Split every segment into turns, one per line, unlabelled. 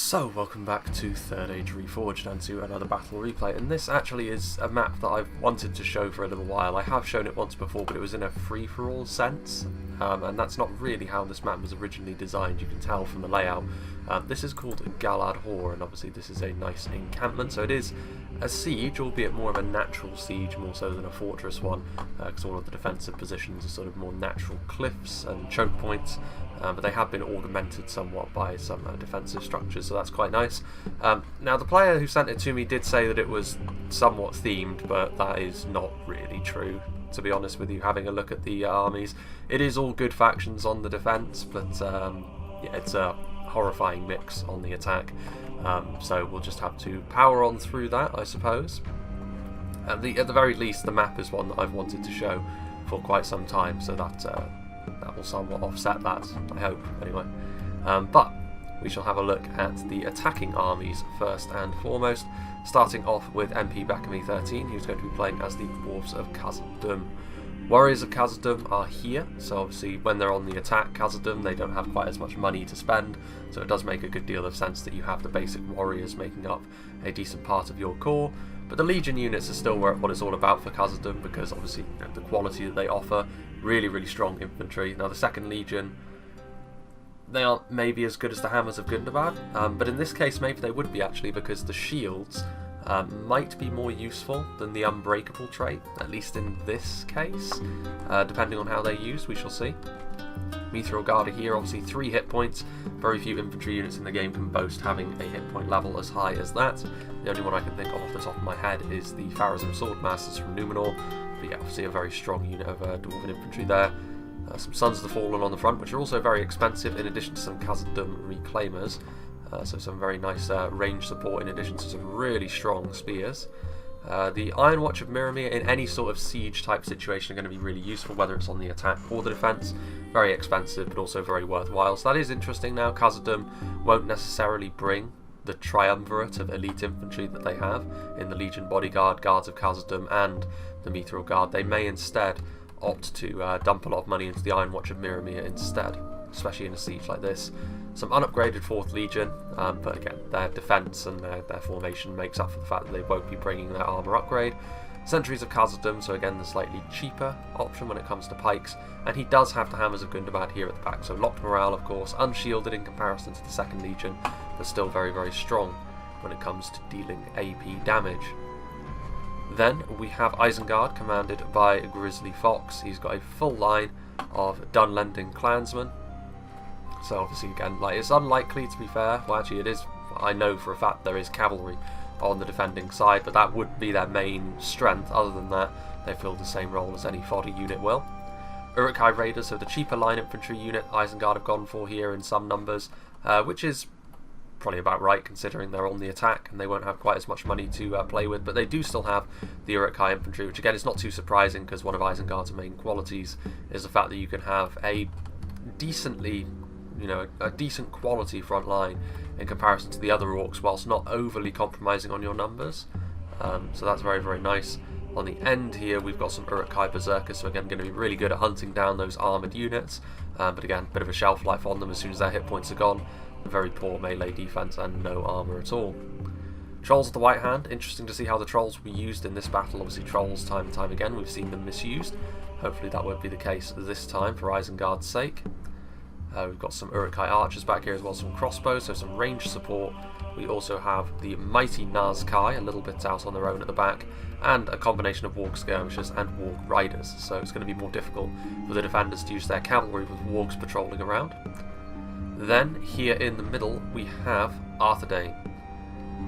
So, welcome back to Third Age Reforged and to another battle replay, and this actually is a map that I've wanted to show for a little while. I have shown it once before, but it was in a free-for-all sense, and that's not really how this map was originally designed, you can tell from the layout. This is called GALADHOR, and obviously this is a nice encampment, so it is a siege, albeit more of a natural siege, more so than a fortress one, because all of the defensive positions are sort of more natural cliffs and choke points, but they have been augmented somewhat by some defensive structures, so that's quite nice. Now, the player who sent it to me did say that it was somewhat themed, but that is not really true, to be honest with you. Having a look at the armies, it is all good factions on the defense, but yeah, it's a horrifying mix on the attack, so we'll just have to power on through that, I suppose. At the very least, the map is one that I've wanted to show for quite some time, so that will somewhat offset that, I hope, anyway. But we shall have a look at the attacking armies first and foremost, starting off with MP Bakami 13, who's going to be playing as the Dwarves of Khazad-Dum. Warriors of Khazad-Dum are here, so obviously when they're on the attack Khazad-Dum, they don't have quite as much money to spend, so it does make a good deal of sense that you have the basic warriors making up a decent part of your core. But the Legion units are still what it's all about for Khazad-Dum, because obviously the quality that they offer, really strong infantry. Now the second Legion, they aren't maybe as good as the Hammers of Gundabad, but in this case maybe they would be actually, because the shields might be more useful than the unbreakable trait, at least in this case, depending on how they're used, we shall see. Mithril Guard are here, obviously 3 hit points. Very few infantry units in the game can boast having a hit point level as high as that. The only one I can think of off the top of my head is the Pharazim Swordmasters from Numenor, but yeah, obviously a very strong unit of Dwarven infantry there. Some Sons of the Fallen on the front, which are also very expensive, in addition to some Khazad-Dum Reclaimers. So some very nice range support, in addition to some really strong spears. The Iron Watch of Mirrormere in any sort of siege type situation are going to be really useful, whether it's on the attack or the defense. Very expensive, but also very worthwhile. So that is interesting. Now Khazad-Dum won't necessarily bring the triumvirate of elite infantry that they have in the Legion Bodyguard, Guards of Khazad-Dum, and the Mithril Guard. They may instead opt to dump a lot of money into the Iron Watch of Mirrormere instead, especially in a siege like this. Some unupgraded 4th Legion, but again, their defense and their formation makes up for the fact that they won't be bringing their armor upgrade. Sentries of Khazad-Dum, so again the slightly cheaper option when it comes to pikes, and he does have the Hammers of Gundabad here at the back, so locked morale of course, unshielded in comparison to the 2nd Legion, but still very strong when it comes to dealing AP damage. Then we have Isengard, commanded by Grizzly Fox. He's got a full line of Dunlending clansmen. So obviously again, like, it's unlikely, to be fair. Well, actually it is. I know for a fact there is cavalry on the defending side, but that would be their main strength. Other than that, they fill the same role as any fodder unit will. Uruk-hai Raiders, so the cheaper line infantry unit Isengard have gone for here in some numbers, which is probably about right considering they're on the attack and they won't have quite as much money to play with, but they do still have the Uruk-hai infantry, which again is not too surprising, because one of Isengard's main qualities is the fact that you can have a decently, a decent quality front line in comparison to the other orcs, whilst not overly compromising on your numbers. So that's very nice. On the end here we've got some Uruk-hai Berserkers, so again going to be really good at hunting down those armoured units, but again, bit of a shelf life on them as soon as their hit points are gone. Very poor melee defense and no armor at all. Trolls of the White Hand, interesting to see how the trolls will be used in this battle. Obviously trolls, time and time again, we've seen them misused. Hopefully that won't be the case this time for Isengard's sake. We've got some Uruk-hai archers back here as well, some crossbows, so some range support. We also have the mighty Nazkai, a little bit out on their own at the back, and a combination of warg skirmishers and warg riders, so it's going to be more difficult for the defenders to use their cavalry with wargs patrolling around. Then, here in the middle, we have Arthedain.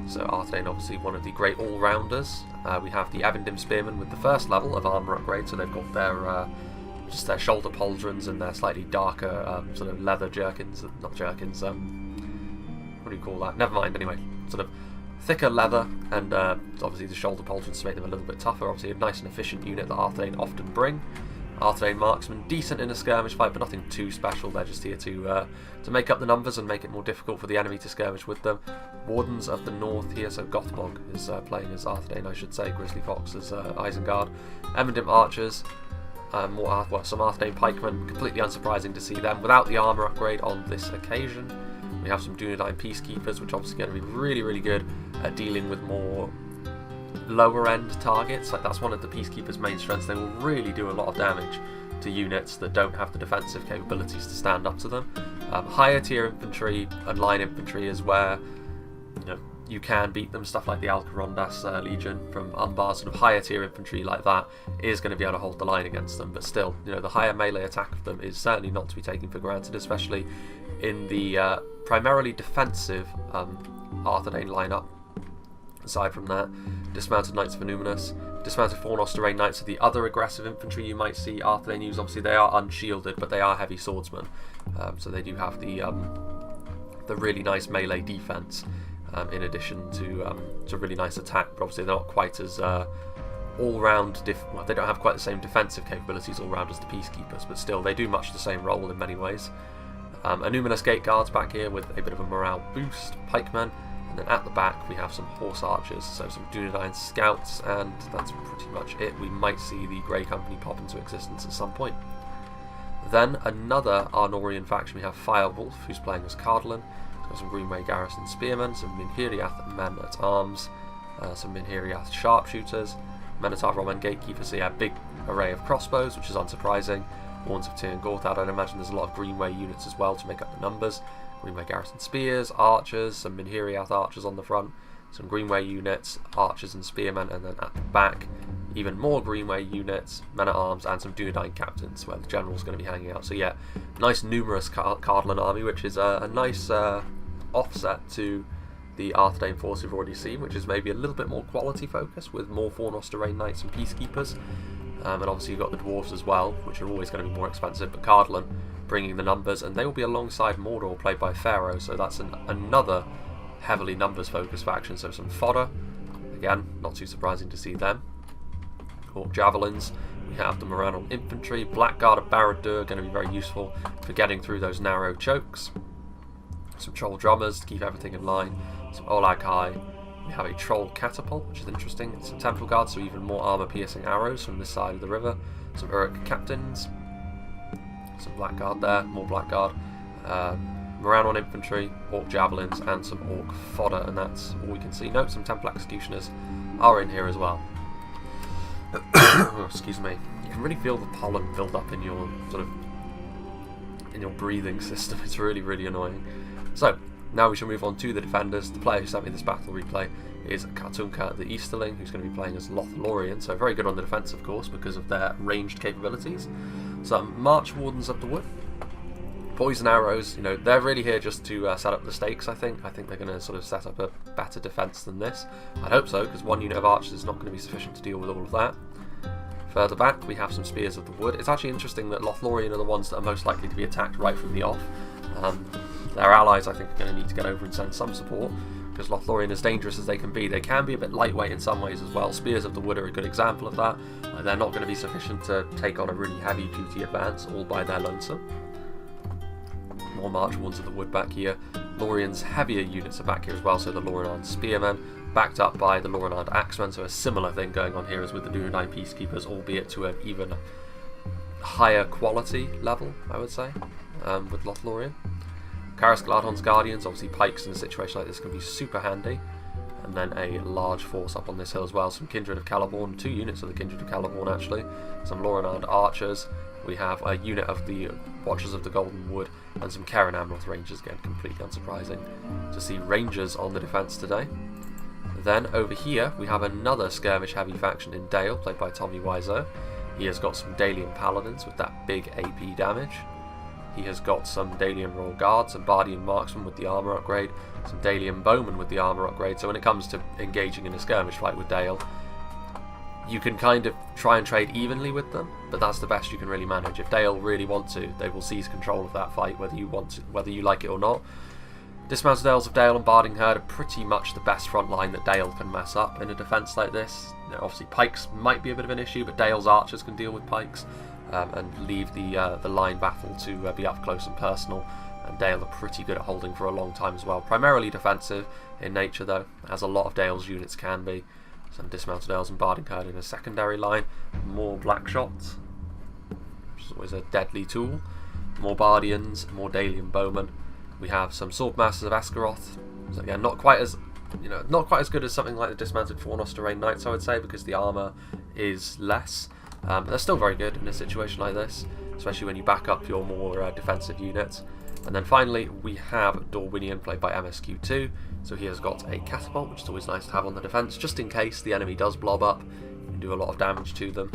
So Arthedain, obviously one of the great all-rounders. We have the Evendim Spearmen with the 1st level of armour upgrade, so they've got their just their shoulder pauldrons and their slightly darker sort of leather jerkins, not jerkins, what do you call that? Never mind, anyway. Sort of thicker leather, and obviously the shoulder pauldrons to make them a little bit tougher. Obviously a nice and efficient unit that Arthedain often bring. Arthedain marksmen, decent in a skirmish fight, but nothing too special. They're just here to make up the numbers and make it more difficult for the enemy to skirmish with them. Wardens of the North here, so Gothmog is playing as Arthedain, I should say. Grizzly Fox as Isengard. Evendim archers, some Arthedain pikemen. Completely unsurprising to see them without the armour upgrade on this occasion. We We have some Dunedain Peacekeepers, which are obviously going to be really, really good at dealing with more lower end targets. Like, that's one of the Peacekeepers' main strengths. They will really do a lot of damage to units that don't have the defensive capabilities to stand up to them. Higher tier infantry and line infantry is where, you know, you can beat them. Stuff like the Alcarondas Legion from Umbar, sort of higher tier infantry like that, is going to be able to hold the line against them. But still, you know, the higher melee attack of them is certainly not to be taken for granted, especially in the primarily defensive Arthedain lineup. Aside from that, dismounted Knights of Innuminus, dismounted Fornost-Array Knights are the other aggressive infantry you might see Arthedain use. Obviously they are unshielded, but they are heavy swordsmen, so they do have the really nice melee defense, in addition to really nice attack. But obviously they're not quite as all-round. Well, they don't have quite the same defensive capabilities all-round as the Peacekeepers, but still they do much the same role in many ways. Innuminus Gate Guards back here with a bit of a morale boost, pikemen. And then at the back we have some horse archers, so some Dunedain scouts, and that's pretty much it. We might see the Grey Company pop into existence at some point. Then another Arnorian faction, we have Firewolf, who's playing as Cardolan. He's got some Greenway Garrison spearmen, some Minhiriath men-at-arms, some Minhiriath sharpshooters, Men-at-Arm Roman gatekeepers, so yeah, big array of crossbows, which is unsurprising. Warns of Tyr and Gorthad, I'd imagine there's a lot of Greenway units as well to make up the numbers. Greenway Garrison spears, archers, some Minhiriath archers on the front, some Greenway units, archers and spearmen, and then at the back, even more Greenway units, men-at-arms, and some Dunedain captains, where the general's going to be hanging out. So yeah, nice numerous Cardolan army, which is a nice offset to the Arthedain force we've already seen, which is maybe a little bit more quality focused, with more Fornost-Array Knights and Peacekeepers. And obviously you've got the Dwarves as well, which are always going to be more expensive, but Cardolan bringing the numbers, and they will be alongside Mordor, played by Pharaoh, so that's another heavily numbers focused faction. So some fodder, again, not too surprising to see them. Orc Javelins, we have the Morannon Infantry, Blackguard of Barad-dûr, going to be very useful for getting through those narrow chokes. Some Troll Drummers to keep everything in line, some Olag High. We have a Troll Catapult, which is interesting, and some Temple Guards, so even more armour-piercing arrows from this side of the river. Some Uruk Captains, some Blackguard there, more Blackguard, Morannon Infantry, Orc Javelins, and some Orc Fodder, and that's all we can see. Note some Temple Executioners are in here as well. Excuse me. You can really feel the pollen build up in your breathing system. It's really, really annoying. So now we shall move on to the defenders. The player who sent me this battle replay is Kartunka the Easterling, who's going to be playing as Lothlorien, so very good on the defence, of course, because of their ranged capabilities. Some March Wardens of the Wood, poison arrows, you know, they're really here just to set up the stakes, I think. I think they're going to sort of set up a better defence than this. I'd hope so, because one unit of archers is not going to be sufficient to deal with all of that. Further back, we have some Spears of the Wood. It's actually interesting that Lothlorien are the ones that are most likely to be attacked right from the off. Their allies, I think, are going to need to get over and send some support, because Lothlorien, as dangerous as they can be a bit lightweight in some ways as well. Spears of the Wood are a good example of that. They're not going to be sufficient to take on a really heavy-duty advance all by their lonesome. More March Wardens of the Wood back here. Lorien's heavier units are back here as well, so the Lorinand Spearmen, backed up by the Lorinand Axemen, so a similar thing going on here as with the Dunedain Peacekeepers, albeit to an even higher quality level, I would say, with Lothlorien. Caras Galadhorn's Guardians, obviously pikes in a situation like this can be super handy. And then a large force up on this hill as well. Some Kindred of Celeborn, 2 units of the Kindred of Celeborn actually. Some Lorinand Archers. We have a unit of the Watchers of the Golden Wood, and some Keren Amroth Rangers, again completely unsurprising to see Rangers on the defence today. Then over here we have another skirmish heavy faction in Dale, played by Tommy Wiseau. He has got some Dalian Paladins with that big AP damage. He has got some Dalian Royal Guards, some Bardian Marksmen with the armour upgrade, some Dalian Bowmen with the armour upgrade. So when it comes to engaging in a skirmish fight with Dale, you can kind of try and trade evenly with them, but that's the best you can really manage. If Dale really want to, they will seize control of that fight, whether you like it or not. Dismounted Earls of Dale and Barding Herd are pretty much the best front line that Dale can mess up in a defence like this. You know, obviously pikes might be a bit of an issue, but Dale's archers can deal with pikes. And leave the line battle to be up close and personal, and Dale are pretty good at holding for a long time as well. Primarily defensive in nature though, as a lot of Dale's units can be. Some Dismounted Earls and Barding Herd in a secondary line. More Black Shots, which is always a deadly tool. More Bardians, more Dalian Bowmen, We have some Swordmasters of Esgaroth. So again, not quite as not quite as good as something like the dismounted Fornosterrain Knights, I would say, because the armor is less. But they're still very good in a situation like this, especially when you back up your more defensive units. And then finally we have Dorwinion, played by MSQ2. So he has got a catapult, which is always nice to have on the defense, just in case the enemy does blob up. You can do a lot of damage to them.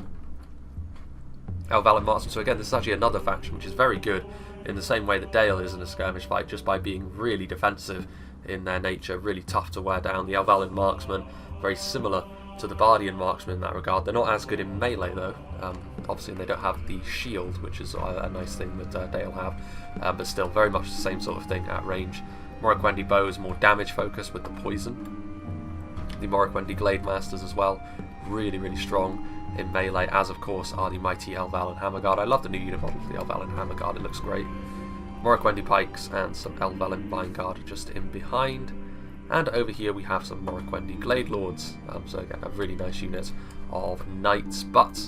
Elven Marksman. So again, this is actually another faction which is very good in the same way that Dale is in a skirmish fight, just by being really defensive in their nature, really tough to wear down. The Elven Marksman, very similar to the Bardian Marksman in that regard. They're not as good in melee though, obviously, and they don't have the shield, which is a nice thing that Dale have, but still very much the same sort of thing at range. Morroquendi Bow is more damage focused with the poison. The Morroquendi Glade Masters as well, really strong in melee, as of course are the mighty Elven Hammerguard. I love the new unit model for the Elven Hammerguard, it looks great. Morroquendi Pikes and some Elven Vineguard just in behind. And over here we have some Morroquendi Glade Lords, so again a really nice unit of knights, but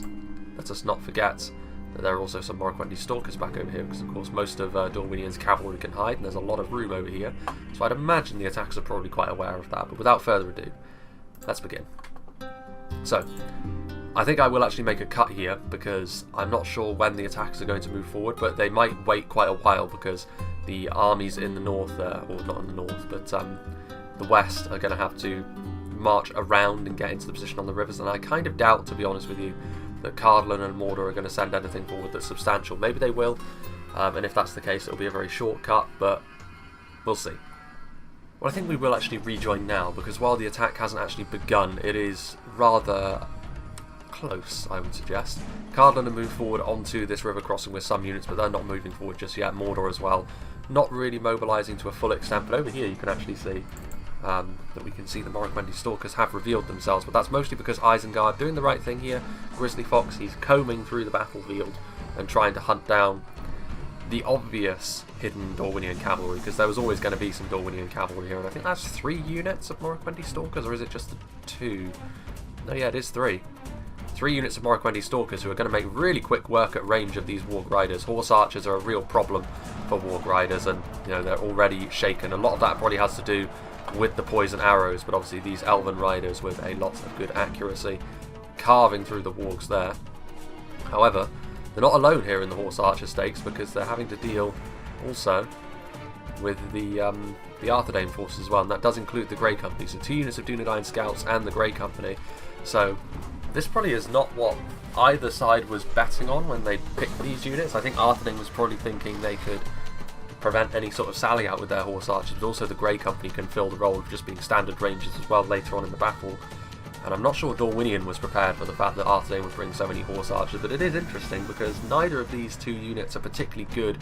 let us not forget that there are also some Morroquendi Stalkers back over here, because of course most of Dorwinion's cavalry can hide, and there's a lot of room over here, so I'd imagine the attackers are probably quite aware of that. But without further ado, let's begin. So, I think I will actually make a cut here, because I'm not sure when the attackers are going to move forward, but they might wait quite a while, because the armies in the north, or not in the north, but the west are going to have to march around and get into the position on the rivers, and I kind of doubt, to be honest with you, that Cardolan and Mordor are going to send anything forward that's substantial. Maybe they will, and if that's the case, it'll be a very short cut, but we'll see. Well, I think we will actually rejoin now, because while the attack hasn't actually begun, it is rather close, I would suggest. Cardolan have moved forward onto this river crossing with some units, but they're not moving forward just yet. Mordor as well, not really mobilising to a full extent, but over here you can actually see that we can see the Morroquendi Stalkers have revealed themselves, but that's mostly because Isengard doing the right thing here. Grizzly Fox, he's combing through the battlefield and trying to hunt down the obvious hidden Dorwinion cavalry, because there was always going to be some Dorwinion cavalry here, and I think that's 3 units of Morroquendi Stalkers, or is it just the 2? No, yeah, it is 3. 3 units of Morroquendi Stalkers who are going to make really quick work at range of these Warg Riders. Horse Archers are a real problem for Warg Riders, and they're already shaken. A lot of that probably has to do with the poison arrows, but obviously these Elven Riders with a lot of good accuracy, carving through the Wargs there. However, they're not alone here in the Horse Archer stakes, because they're having to deal also with the Arthedain forces as well, and that does include the Grey Company. So 2 units of Dunedain Scouts and the Grey Company. So this probably is not what either side was betting on when they picked these units. I think Arthedain was probably thinking they could prevent any sort of sally out with their Horse Archers, but also the Grey Company can fill the role of just being standard rangers as well later on in the battle. And I'm not sure Dorwinion was prepared for the fact that Arthedain would bring so many Horse Archers, but it is interesting because neither of these 2 units are particularly good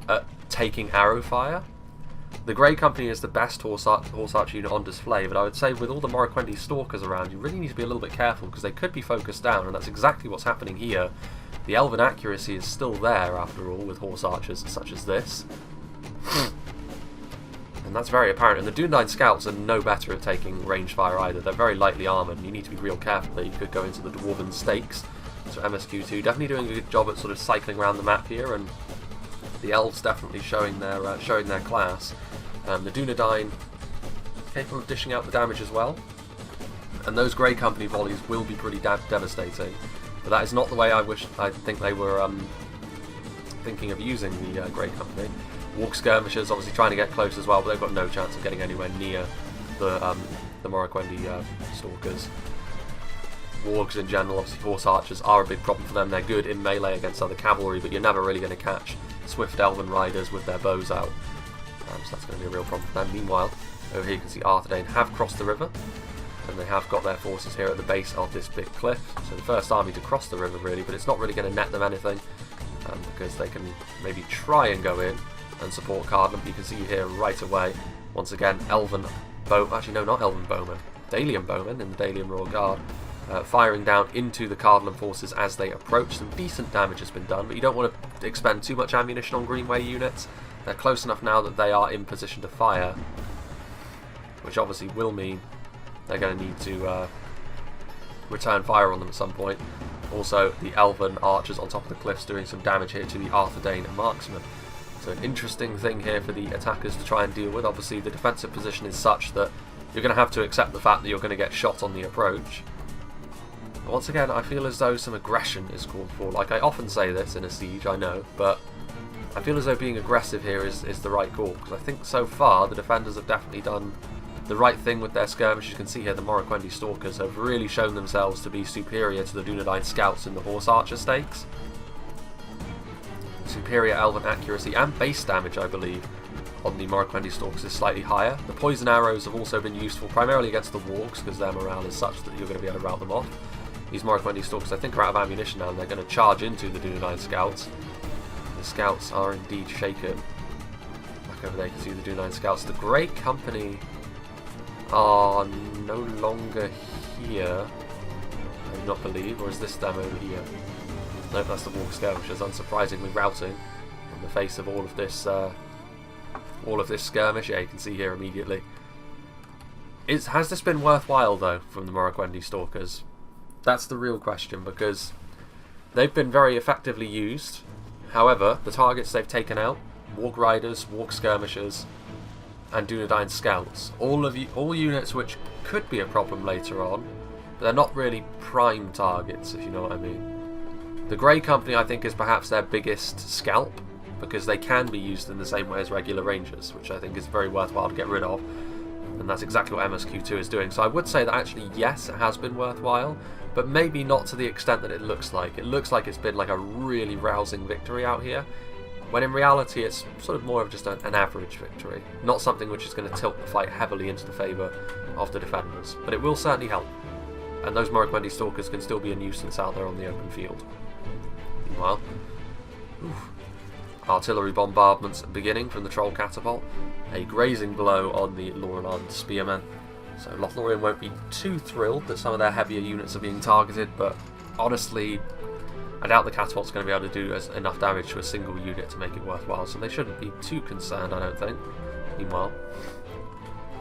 at taking arrow fire. The Grey Company is the best Horse Archer unit on display, but I would say with all the Morroquendi Stalkers around, you really need to be a little bit careful, because they could be focused down, and that's exactly what's happening here. The Elven accuracy is still there, after all, with Horse Archers such as this. And that's very apparent, and the Dunedain Scouts are no better at taking range fire either. They're very lightly armoured, and you need to be real careful that you could go into the Dwarven Stakes. So MSQ2 definitely doing a good job at sort of cycling around the map here, and the Elves definitely showing their class. The Dunedain capable of dishing out the damage as well, and those Grey Company volleys will be pretty devastating. But that is not the way I think they were thinking of using the Grey Company. Warg skirmishers obviously trying to get close as well, but they've got no chance of getting anywhere near the Morroquendi Stalkers. Wargs in general, obviously Horse Archers are a big problem for them. They're good in melee against other cavalry, but you're never really going to catch swift Elven Riders with their bows out. So that's going to be a real problem for them. Meanwhile, over here you can see Arthedain have crossed the river, and they have got their forces here at the base of this big cliff. So the first army to cross the river really, but it's not really going to net them anything, because they can maybe try and go in and support Cardolan. You can see here right away, once again, Elven Bow, actually no, not Elven Bowmen, Dalian Bowmen in the Dalian Royal Guard, firing down into the Cardolan forces as they approach. Some decent damage has been done, but you don't want to expend too much ammunition on Greenway units. They're close enough now that they are in position to fire, which obviously will mean they're going to need to return fire on them at some point. Also, the Elven Archers on top of the cliffs doing some damage here to the Arthedain Marksmen. So an interesting thing here for the attackers to try and deal with. Obviously the defensive position is such that you're going to have to accept the fact that you're going to get shot on the approach. But once again, I feel as though some aggression is called for. Like, I often say this in a siege, I know, but I feel as though being aggressive here is the right call, because I think so far the defenders have definitely done the right thing with their skirmish. You can see here the Morroquendi Stalkers have really shown themselves to be superior to the Dunedain Scouts in the Horse Archer stakes. Superior Elven accuracy and base damage, I believe, on the Morroquendi Stalkers is slightly higher. The poison arrows have also been useful primarily against the wargs, because their morale is such that you're going to be able to rout them off. These Morroquendi Stalkers, I think, are out of ammunition now, and they're going to charge into the Dunedain Scouts. The Scouts are indeed shaken. Back over there you can see the Dunedain Scouts. The Grey Company are no longer here, I do not believe, or is this them over here? Nope, that's the Warg Skirmishers, unsurprisingly routing in the face of all of this skirmish. Yeah, you can see here immediately. Has this been worthwhile though from the Morroquendi Stalkers? That's the real question, because they've been very effectively used. However, the targets they've taken out, Warg Riders, Warg Skirmishers, and Dunedain Scouts, all units which could be a problem later on, but they're not really prime targets, if you know what I mean. The Grey Company, I think, is perhaps their biggest scalp, because they can be used in the same way as regular Rangers, which I think is very worthwhile to get rid of, and that's exactly what MSQ2 is doing. So I would say that actually, yes, it has been worthwhile, but maybe not to the extent that it looks like. It looks like it's been like a really rousing victory out here, when in reality it's sort of more of just an average victory, not something which is going to tilt the fight heavily into the favour of the defenders, but it will certainly help, and those Morroquendi Stalkers can still be a nuisance out there on the open field. Meanwhile, artillery bombardments beginning from the Troll Catapult, a grazing blow on the Lothorien Spearmen, so Lothlorien won't be too thrilled that some of their heavier units are being targeted, but honestly I doubt the Catapult's going to be able to do enough damage to a single unit to make it worthwhile, so they shouldn't be too concerned, I don't think. Meanwhile,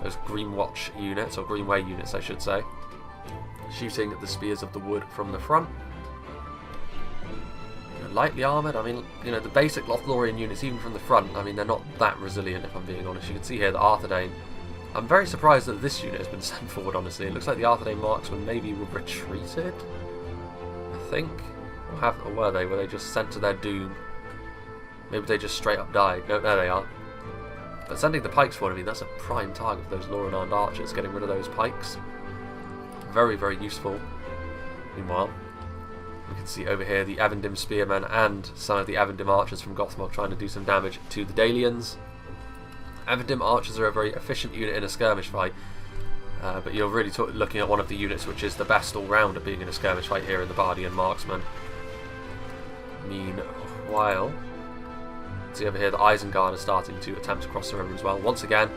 those Greenwatch units, or Greenway units I should say, shooting at the Spears of the Wood from the front. Lightly armoured, I mean, you know, the basic Lothlorien units, even from the front, I mean, they're not that resilient, if I'm being honest. You can see here the Arthedain. I'm very surprised that this unit has been sent forward, honestly. It looks like the Arthedain marksmen maybe retreated, I think. Or were they? Were they just sent to their doom? Maybe they just straight up died. No, there they are. But sending the pikes forward, I mean, that's a prime target for those Lothorien archers, getting rid of those pikes. Very, very useful. Meanwhile, we can see over here the Evendim Spearmen and some of the Evendim Archers from Gothmog trying to do some damage to the Dalians. Evendim Archers are a very efficient unit in a skirmish fight, but you're really looking at one of the units which is the best all-round at being in a skirmish fight here in the Bardian Marksman. Meanwhile, see over here the Isengard are starting to attempt to cross the river as well. Once again,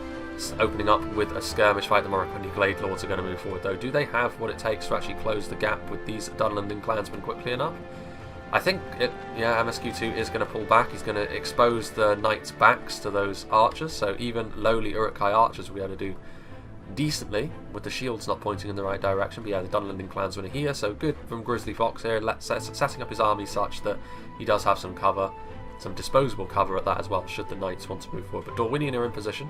opening up with a skirmish fight. The Morroquendi Glade Lords are going to move forward though. Do they have what it takes to actually close the gap with these Dunlending clansmen quickly enough? I think MSQ2 is going to pull back. He's going to expose the knights' backs to those archers, so even lowly Uruk-hai archers will be able to do decently with the shields not pointing in the right direction. But yeah, the Dunlending clansmen are here, so good from Grizzly Fox here, setting up his army such that he does have some cover, some disposable cover at that as well, should the knights want to move forward. But Dorwinion are in position.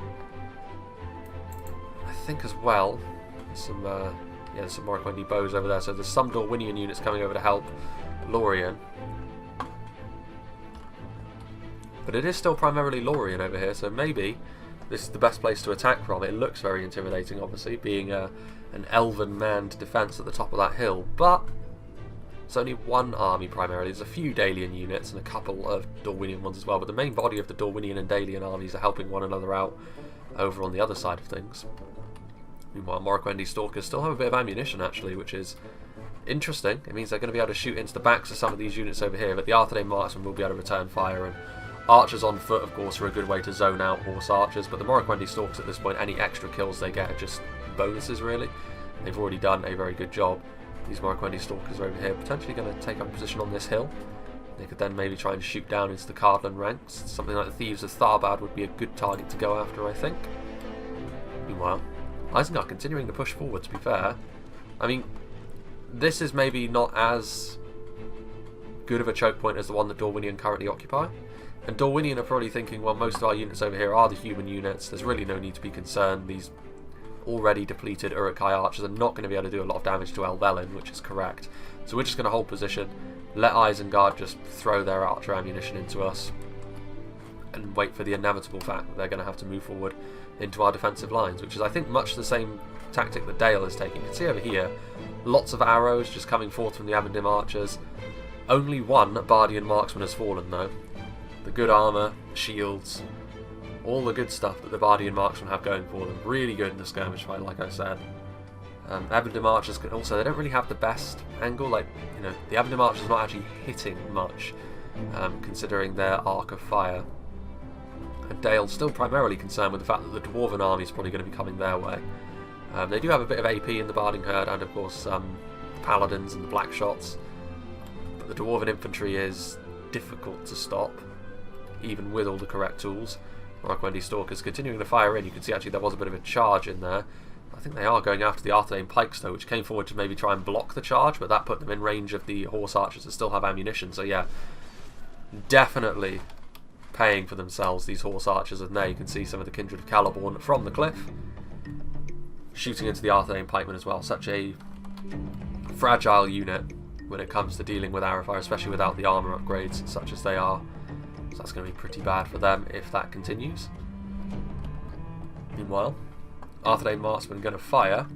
I think as well, there's some Morroquendi bows over there, so there's some Dorwinion units coming over to help Lorien. But it is still primarily Lorien over here, so maybe this is the best place to attack from. It looks very intimidating, obviously, being an Elven manned defence at the top of that hill, but it's only one army primarily. There's a few Dalian units and a couple of Dorwinion ones as well, but the main body of the Dorwinion and Dalian armies are helping one another out over on the other side of things. Meanwhile, Morroquendi Stalkers still have a bit of ammunition, actually, which is interesting. It means they're going to be able to shoot into the backs of some of these units over here, but the Arthedain marksmen will be able to return fire, and archers on foot, of course, are a good way to zone out horse archers, but the Morroquendi Stalkers at this point, any extra kills they get are just bonuses, really. They've already done a very good job. These Morroquendi Stalkers are over here, potentially going to take up a position on this hill. They could then maybe try and shoot down into the Cardolan ranks. Something like the Thieves of Tharbad would be a good target to go after, I think. Meanwhile, Isengard continuing to push forward, to be fair. I mean, this is maybe not as good of a choke point as the one that Dorwinion currently occupy. And Dorwinion are probably thinking, well, most of our units over here are the human units. There's really no need to be concerned. These already depleted Uruk-hai archers are not going to be able to do a lot of damage to Elvelyn, which is correct. So we're just going to hold position, let Isengard just throw their archer ammunition into us, and wait for the inevitable fact that they're going to have to move forward into our defensive lines, which is, I think, much the same tactic that Dale is taking. You can see over here, lots of arrows just coming forth from the Abendim archers. Only one Bardian marksman has fallen, though. The good armour, shields, all the good stuff that the Bardian marksmen have going for them. Really good in the skirmish fight, like I said. Abendim archers can also, they don't really have the best angle. Like, you know, the Abendim archers are not actually hitting much, considering their arc of fire. And Dale's still primarily concerned with the fact that the Dwarven army is probably going to be coming their way. They do have a bit of AP in the Barding Herd, and of course the Paladins and the Black Shots. But the Dwarven infantry is difficult to stop, even with all the correct tools. Morroquendi Stalkers continuing to fire in. You can see actually there was a bit of a charge in there. I think they are going after the Arthedain pikes though, which came forward to maybe try and block the charge, but that put them in range of the horse archers that still have ammunition. So yeah, definitely paying for themselves, these horse archers. And there you can see some of the Kindred of Caliborn from the cliff, shooting into the Arthedain pikemen as well. Such a fragile unit when it comes to dealing with arrow fire, especially without the armour upgrades such as they are. So that's going to be pretty bad for them if that continues. Meanwhile, Arthedain marksmen going to fire.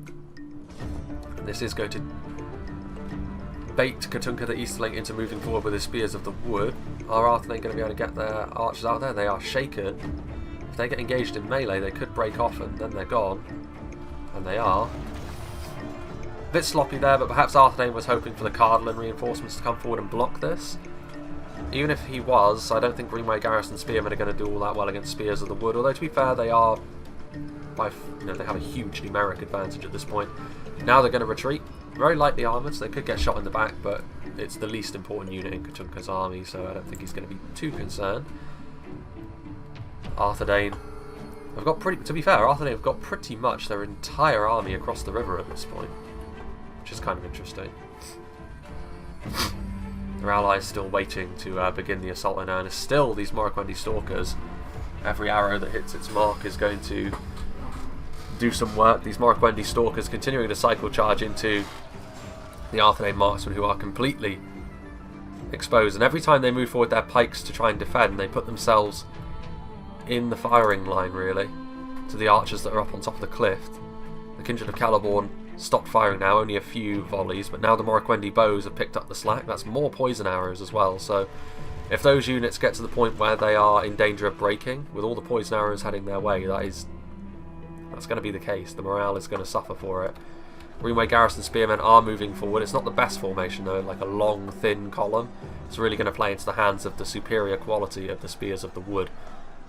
And this is going to bait Katunka the Easterling into moving forward with his Spears of the Wood. Are Arthedain going to be able to get their archers out there? They are shaken. If they get engaged in melee, they could break off and then they're gone. And they are. A bit sloppy there, but perhaps Arthedain was hoping for the Cardolan reinforcements to come forward and block this. Even if he was, I don't think Greenway Garrison Spearmen are going to do all that well against Spears of the Wood. Although to be fair, they are, they have a huge numeric advantage at this point. Now they're going to retreat. Very lightly armoured, so they could get shot in the back, but it's the least important unit in Katunka's army, so I don't think he's going to be too concerned. Arthedain have got to be fair, Arthedain have got pretty much their entire army across the river at this point, which is kind of interesting. Their allies still waiting to begin the assault in earnest. Still, these Morroquendi Stalkers, every arrow that hits its mark is going to do some work. These Morroquendi Stalkers continuing to cycle charge into the Arthedain marksmen, who are completely exposed, and every time they move forward their pikes to try and defend, they put themselves in the firing line, really, to the archers that are up on top of the cliff. The Kindred of Caliborn stopped firing now, only a few volleys, but now the Morroquendi bows have picked up the slack. That's more poison arrows as well, so if those units get to the point where they are in danger of breaking, with all the poison arrows heading their way, that's going to be the case. The morale is going to suffer for it. Greenway Garrison Spearmen are moving forward. It's not the best formation though, like a long, thin column. It's really going to play into the hands of the superior quality of the Spears of the Wood,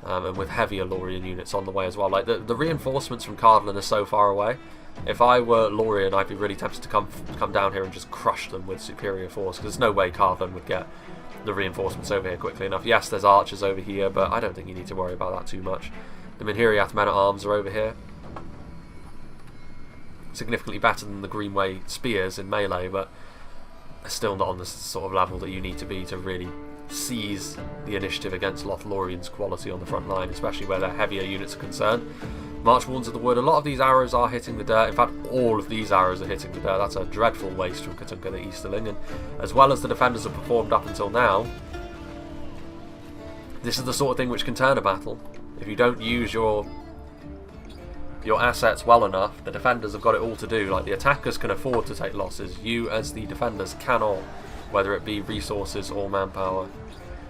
and with heavier Lorien units on the way as well. Like the reinforcements from Cardolan are so far away. If I were Lorien, I'd be really tempted to come down here and just crush them with superior force, because there's no way Cardolan would get the reinforcements over here quickly enough. Yes, there's archers over here, but I don't think you need to worry about that too much. The Minhiriath men-at-arms are over here, significantly better than the Greenway Spears in melee, but still not on the sort of level that you need to be to really seize the initiative against Lothlorien's quality on the front line, especially where their heavier units are concerned. March Warns of the Wood, a lot of these arrows are hitting the dirt. In fact, all of these arrows are hitting the dirt. That's a dreadful waste from Katunka the Easterling, and as well as the defenders have performed up until now, this is the sort of thing which can turn a battle. If you don't use your assets well enough, the defenders have got it all to do. Like, the attackers can afford to take losses. You, as the defenders, cannot, whether it be resources or manpower.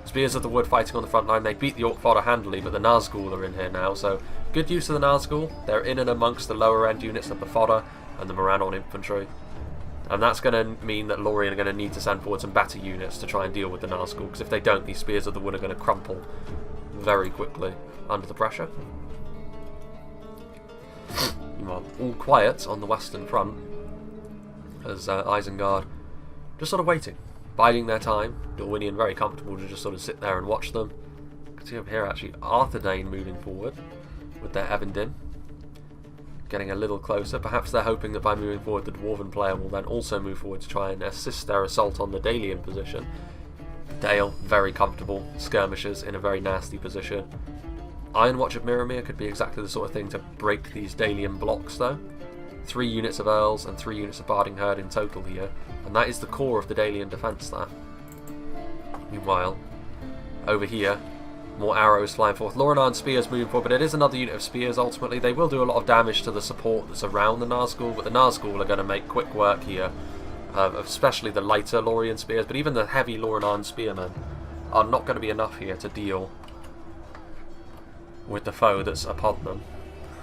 Spears of the Wood fighting on the front line. They beat the Orc fodder handily, but the Nazgul are in here now, so good use of the Nazgul. They're in and amongst the lower end units of the fodder and the Morannon infantry. And that's going to mean that Lorien are going to need to send forward some better units to try and deal with the Nazgul, because if they don't, these Spears of the Wood are going to crumple very quickly under the pressure. Meanwhile, all quiet on the western front, as Isengard just sort of waiting, biding their time. Dorwinion very comfortable to just sort of sit there and watch them. You can see over here actually Arthedain moving forward with their Evendin, getting a little closer. Perhaps they're hoping that by moving forward the Dwarven player will then also move forward to try and assist their assault on the Dalian position. Dale, very comfortable. Skirmishes in a very nasty position. Iron Watch of Mirrormere could be exactly the sort of thing to break these Dalian blocks though. 3 units of Earls and 3 units of Barding Herd in total here, and that is the core of the Dalian defence, that. Meanwhile, over here, more arrows flying forth. Lothorien spears moving forward, but it is another unit of spears ultimately. They will do a lot of damage to the support that's around the Nazgul, but the Nazgul are going to make quick work here, especially the lighter Lorien spears, but even the heavy Lothorien spearmen are not going to be enough here to deal with the foe that's upon them.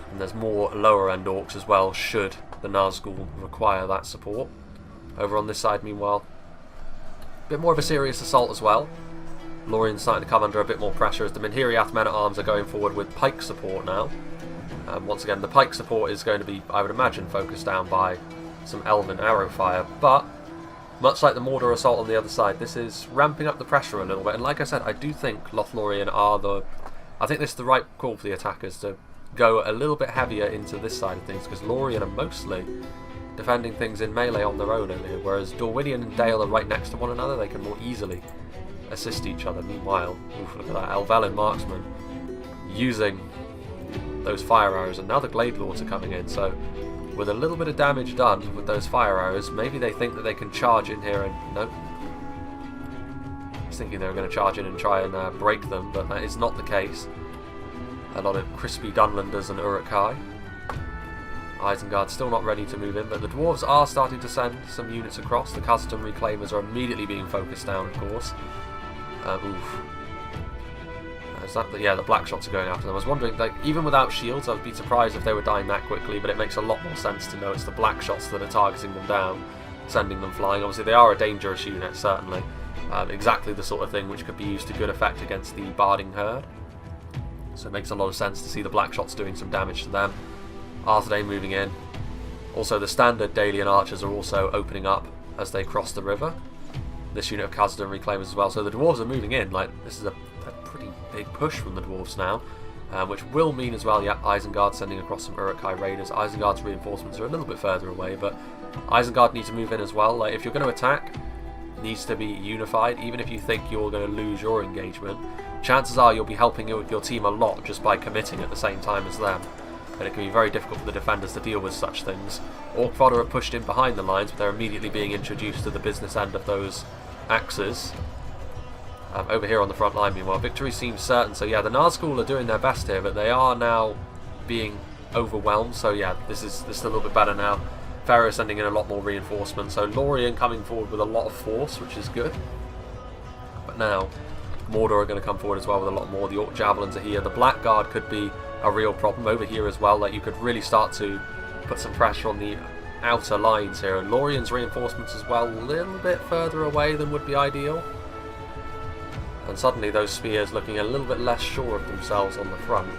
And there's more lower end orcs as well, should the Nazgul require that support. Over on this side, meanwhile, a bit more of a serious assault as well. Lorien's starting to come under a bit more pressure as the Minhiriath men-at-arms are going forward with pike support now. Once again, the pike support is going to be, I would imagine, focused down by some Elven arrow fire, but much like the Mordor assault on the other side, this is ramping up the pressure a little bit, and like I said, I do think Lothlorien are the... I think this is the right call for the attackers to go a little bit heavier into this side of things, because Lorien are mostly defending things in melee on their own over here, whereas Dorwinion and Dale are right next to one another. They can more easily assist each other. Meanwhile, oof, look at that, Elven marksman using those fire arrows, and now the Glade Lords are coming in, so with a little bit of damage done with those fire arrows, maybe they think that they can charge in here, and nope. I was thinking they were going to charge in and try and break them, but that is not the case. A lot of crispy Dunlanders and Uruk-hai. Isengard still not ready to move in, but the dwarves are starting to send some units across. The Khazad-Dum reclaimers are immediately being focused down, of course. Oof. Is that yeah, the black shots are going after them. I was wondering, like, even without shields, I'd be surprised if they were dying that quickly, but it makes a lot more sense to know it's the black shots that are targeting them down, sending them flying. Obviously, they are a dangerous unit, certainly. Exactly the sort of thing which could be used to good effect against the Barding Herd. So it makes a lot of sense to see the black shots doing some damage to them. Arthedain moving in. Also, the standard Dalian archers are also opening up as they cross the river. This unit of Khazad-Dum reclaimers as well. So the dwarves are moving in. Like, this is a pretty big push from the dwarves now, which will mean as well, yeah, Isengard sending across some Uruk-hai raiders. Isengard's reinforcements are a little bit further away, but Isengard need to move in as well. Like, if you're going to attack, it needs to be unified. Even if you think you're going to lose your engagement, chances are you'll be helping your team a lot just by committing at the same time as them. And it can be very difficult for the defenders to deal with such things. Orc fodder are pushed in behind the lines, but they're immediately being introduced to the business end of those axes. Over here on the front line, meanwhile, victory seems certain. So yeah, the Nazgul are doing their best here, but they are now being overwhelmed. So yeah, this is a little bit better now. Pharaoh sending in a lot more reinforcements. So Lorien coming forward with a lot of force, which is good. But now Mordor are going to come forward as well with a lot more. The Orc Javelins are here. The Blackguard could be a real problem over here as well. Like, you could really start to put some pressure on the outer lines here. And Lorien's reinforcements as well, a little bit further away than would be ideal. And suddenly those spears looking a little bit less sure of themselves on the front.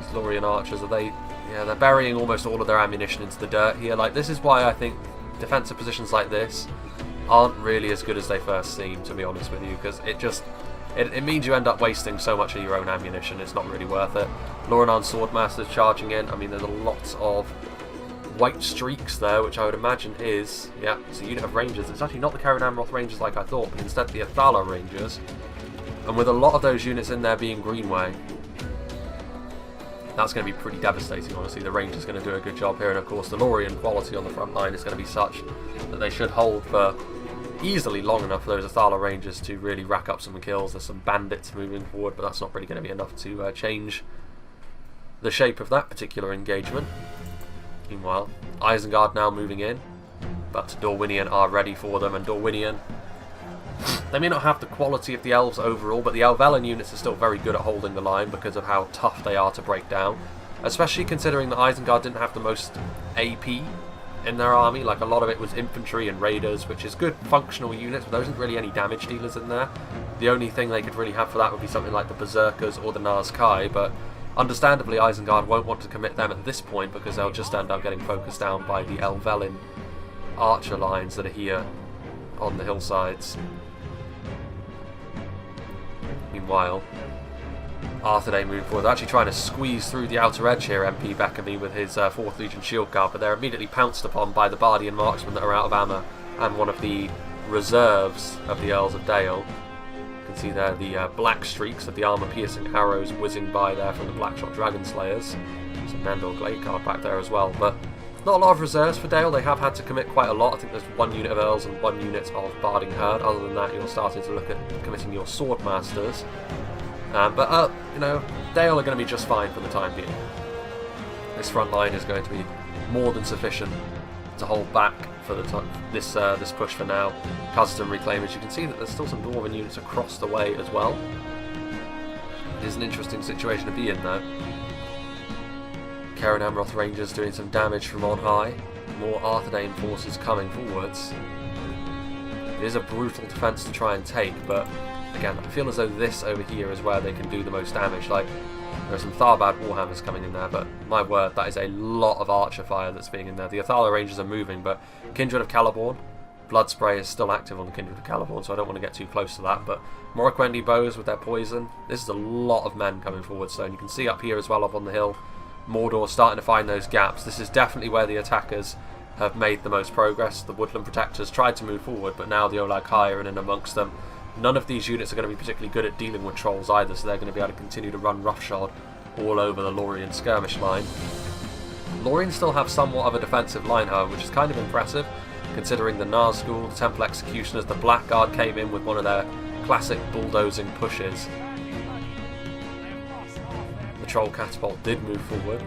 These Lorien archers, they're burying almost all of their ammunition into the dirt here. Like, this is why I think defensive positions like this aren't really as good as they first seem, to be honest with you, because it means you end up wasting so much of your own ammunition. It's not really worth it. Lothorien Swordmasters charging in. I mean, there's a lot of white streaks there, which I would imagine is, yeah, it's a unit of Rangers. It's actually not the Caer Amroth Rangers like I thought, but instead the Athala Rangers. And with a lot of those units in there being Greenway, that's going to be pretty devastating, honestly. The Rangers are going to do a good job here, and of course the Lorien quality on the front line is going to be such that they should hold for easily long enough for those Athala Rangers to really rack up some kills. There's some bandits moving forward, but that's not really going to be enough to change the shape of that particular engagement. Meanwhile, Isengard now moving in, but Dorwinion are ready for them, and Dorwinion, they may not have the quality of the elves overall, but the Elven units are still very good at holding the line because of how tough they are to break down, especially considering that Isengard didn't have the most AP in their army. Like, a lot of it was infantry and raiders, which is good functional units, but there isn't really any damage dealers in there. The only thing they could really have for that would be something like the Berserkers or the Nazkai, but understandably Isengard won't want to commit them at this point because they'll just end up getting focused down by the Elven archer lines that are here on the hillsides. Meanwhile, Arthedain moving forward. They're actually trying to squeeze through the outer edge here, MP Beckamy with his 4th Legion Shield Guard, but they're immediately pounced upon by the Bardian marksmen that are out of ammo and one of the reserves of the Earls of Dale. You can see there the black streaks of the armour-piercing arrows whizzing by there from the Blackshot Dragon Slayers. Some Nandor Gladeguard back there as well, but not a lot of reserves for Dale. They have had to commit quite a lot. I think there's 1 unit of Earls and 1 unit of Barding Herd. Other than that, you're starting to look at committing your Swordmasters. But you know, Dale are going to be just fine for the time being. This front line is going to be more than sufficient to hold back for this push for now. Khazad-Dum reclaimers. You can see that there's still some Dwarven units across the way as well. It is an interesting situation to be in though. Cairn Amroth Rangers doing some damage from on high. More Arthedain forces coming forwards. It is a brutal defence to try and take, but again, I feel as though this over here is where they can do the most damage. Like, there are some Tharbad Warhammers coming in there, but my word, that is a lot of archer fire that's being in there. The Athala Rangers are moving, but Kindred of Caliborn, Blood Spray is still active on the Kindred of Caliborn, so I don't want to get too close to that. But Morroquendi bows with their poison. This is a lot of men coming forward, so and you can see up here as well, up on the hill, Mordor starting to find those gaps. This is definitely where the attackers have made the most progress. The Woodland Protectors tried to move forward, but now the Olag Kai are in and amongst them. None of these units are going to be particularly good at dealing with trolls either, so they're going to be able to continue to run roughshod all over the Lorien skirmish line. Lorien still have somewhat of a defensive line, however, which is kind of impressive, considering the Nazgul, the Temple Executioners, the Blackguard came in with one of their classic bulldozing pushes. The Troll Catapult did move forward,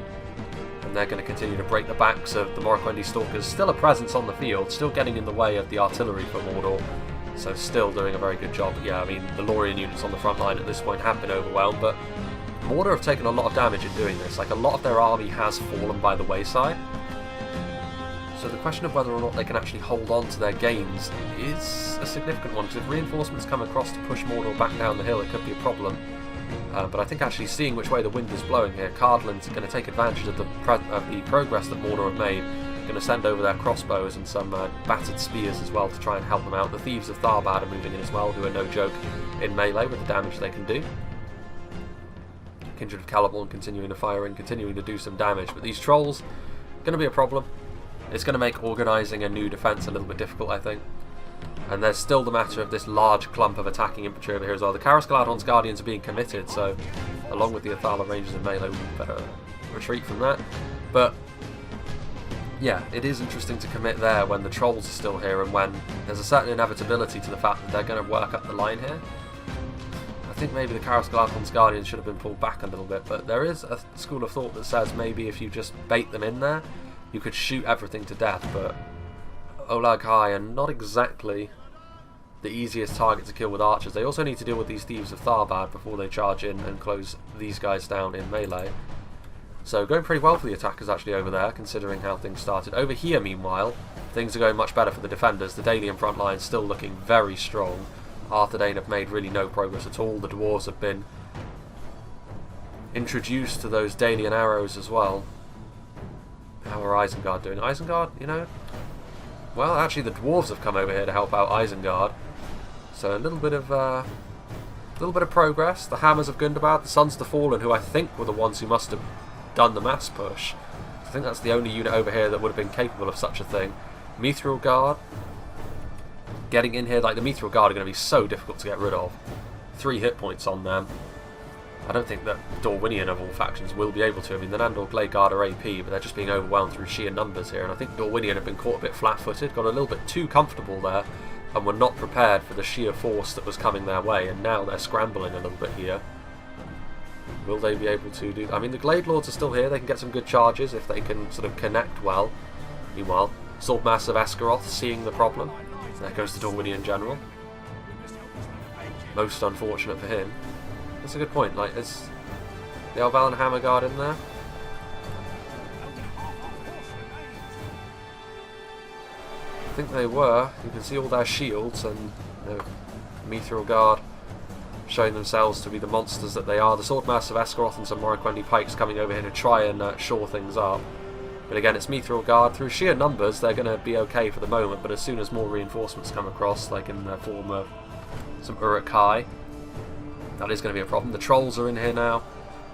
and they're going to continue to break the backs of the Morroquendi Stalkers. Still a presence on the field, still getting in the way of the artillery for Mordor, so still doing a very good job. Yeah, I mean, the Lorien units on the front line at this point have been overwhelmed, but Mordor have taken a lot of damage in doing this. Like, a lot of their army has fallen by the wayside. So the question of whether or not they can actually hold on to their gains is a significant one, because if reinforcements come across to push Mordor back down the hill, it could be a problem. But I think actually seeing which way the wind is blowing here, Cardolan's going to take advantage of the progress that Mordor have made. Going to send over their crossbows and some battered spears as well to try and help them out. The Thieves of Tharbad are moving in as well, who are no joke in melee with the damage they can do. Kindred of Caliborn continuing to fire in, continuing to do some damage, but these trolls going to be a problem. It's going to make organising a new defence a little bit difficult, I think. And there's still the matter of this large clump of attacking infantry over here as well. The Karas Galadhorn's Guardians are being committed, so along with the Athala Rangers in melee, we better retreat from that. But yeah, it is interesting to commit there when the trolls are still here and when there's a certain inevitability to the fact that they're going to work up the line here. I think maybe the Karas Galadhorn's Guardians should have been pulled back a little bit, but there is a school of thought that says maybe if you just bait them in there, you could shoot everything to death, but Olag Kai are not exactly the easiest target to kill with archers. They also need to deal with these Thieves of Tharbad before they charge in and close these guys down in melee. So going pretty well for the attackers actually over there, considering how things started. Over here, meanwhile, things are going much better for the defenders. The Dalian front line still looking very strong. Arthedain have made really no progress at all. The dwarves have been introduced to those Dalian arrows as well. How are Isengard doing? Isengard, you know, well, actually the dwarves have come over here to help out Isengard. So a little bit of progress. The Hammers of Gundabad, the Sons of the Fallen, who I think were the ones who must have done the mass push. I think that's the only unit over here that would have been capable of such a thing. Mithril Guard, getting in here. Like, the Mithril Guard are going to be so difficult to get rid of. 3 hit points on them. I don't think that Dorwinion of all factions will be able to. I mean, the Nandor Gladeguard are AP, but they're just being overwhelmed through sheer numbers here. And I think Dorwinion have been caught a bit flat-footed, got a little bit too comfortable there, and were not prepared for the sheer force that was coming their way. And now they're scrambling a little bit here. Will they be able to do that? I mean, the Glade Lords are still here. They can get some good charges if they can sort of connect well. Meanwhile, Swordmaster of Esgaroth seeing the problem. There goes the Dorwinion General. Most unfortunate for him. That's a good point. Like, is the Elven Hammer Guard in there? I think they were. You can see all their shields and, you know, Mithril Guard showing themselves to be the monsters that they are. The Swordmaster of Esgaroth and some Morroquendi Pikes coming over here to try and shore things up. But again, it's Mithril Guard. Through sheer numbers, they're going to be okay for the moment, but as soon as more reinforcements come across, like in the form of some Uruk-hai, that is going to be a problem. The Trolls are in here now,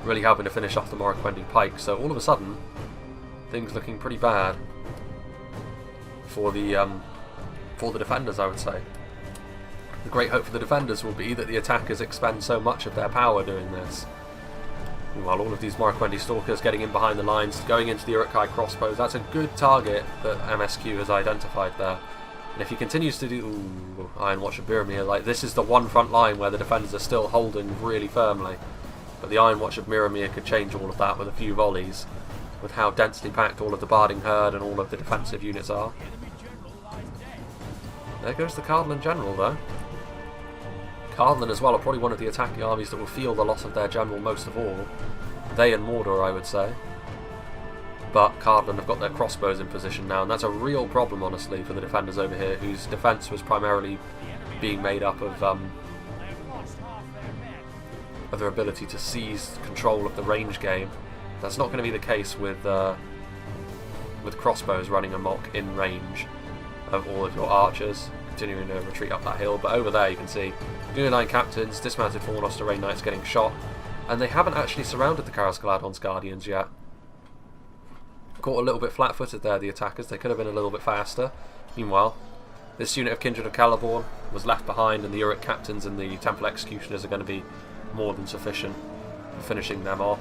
really helping to finish off the Morroquendi Pike, so all of a sudden, things looking pretty bad for the for the defenders, I would say. The great hope for the defenders will be that the attackers expend so much of their power doing this. Meanwhile, all of these Morroquendi Stalkers getting in behind the lines, going into the Uruk-hai crossbows. That's a good target that MSQ has identified there. And if he continues to do... Ooh, Iron Watch of Mirrormere, like, this is the one front line where the defenders are still holding really firmly. But the Iron Watch of Mirrormere could change all of that with a few volleys, with how densely packed all of the Barding Herd and all of the defensive units are. There goes the Cardolan General, though. Cardolan as well are probably one of the attacking armies that will feel the loss of their general most of all. They and Mordor, I would say. But Cardolan have got their crossbows in position now, and that's a real problem, honestly, for the defenders over here, whose defence was primarily being made up of their ability to seize control of the range game. That's not going to be the case with crossbows running amok in range of all of your archers, continuing to retreat up that hill. But over there you can see Dunedain captains, dismounted Fornos Terrain Knights getting shot, and they haven't actually surrounded the Caras Galadhorn's Guardians yet. Caught a little bit flat-footed there, the attackers. They could have been a little bit faster. Meanwhile, this unit of Kindred of Celeborn was left behind, and the Uruk captains and the Temple Executioners are going to be more than sufficient for finishing them off.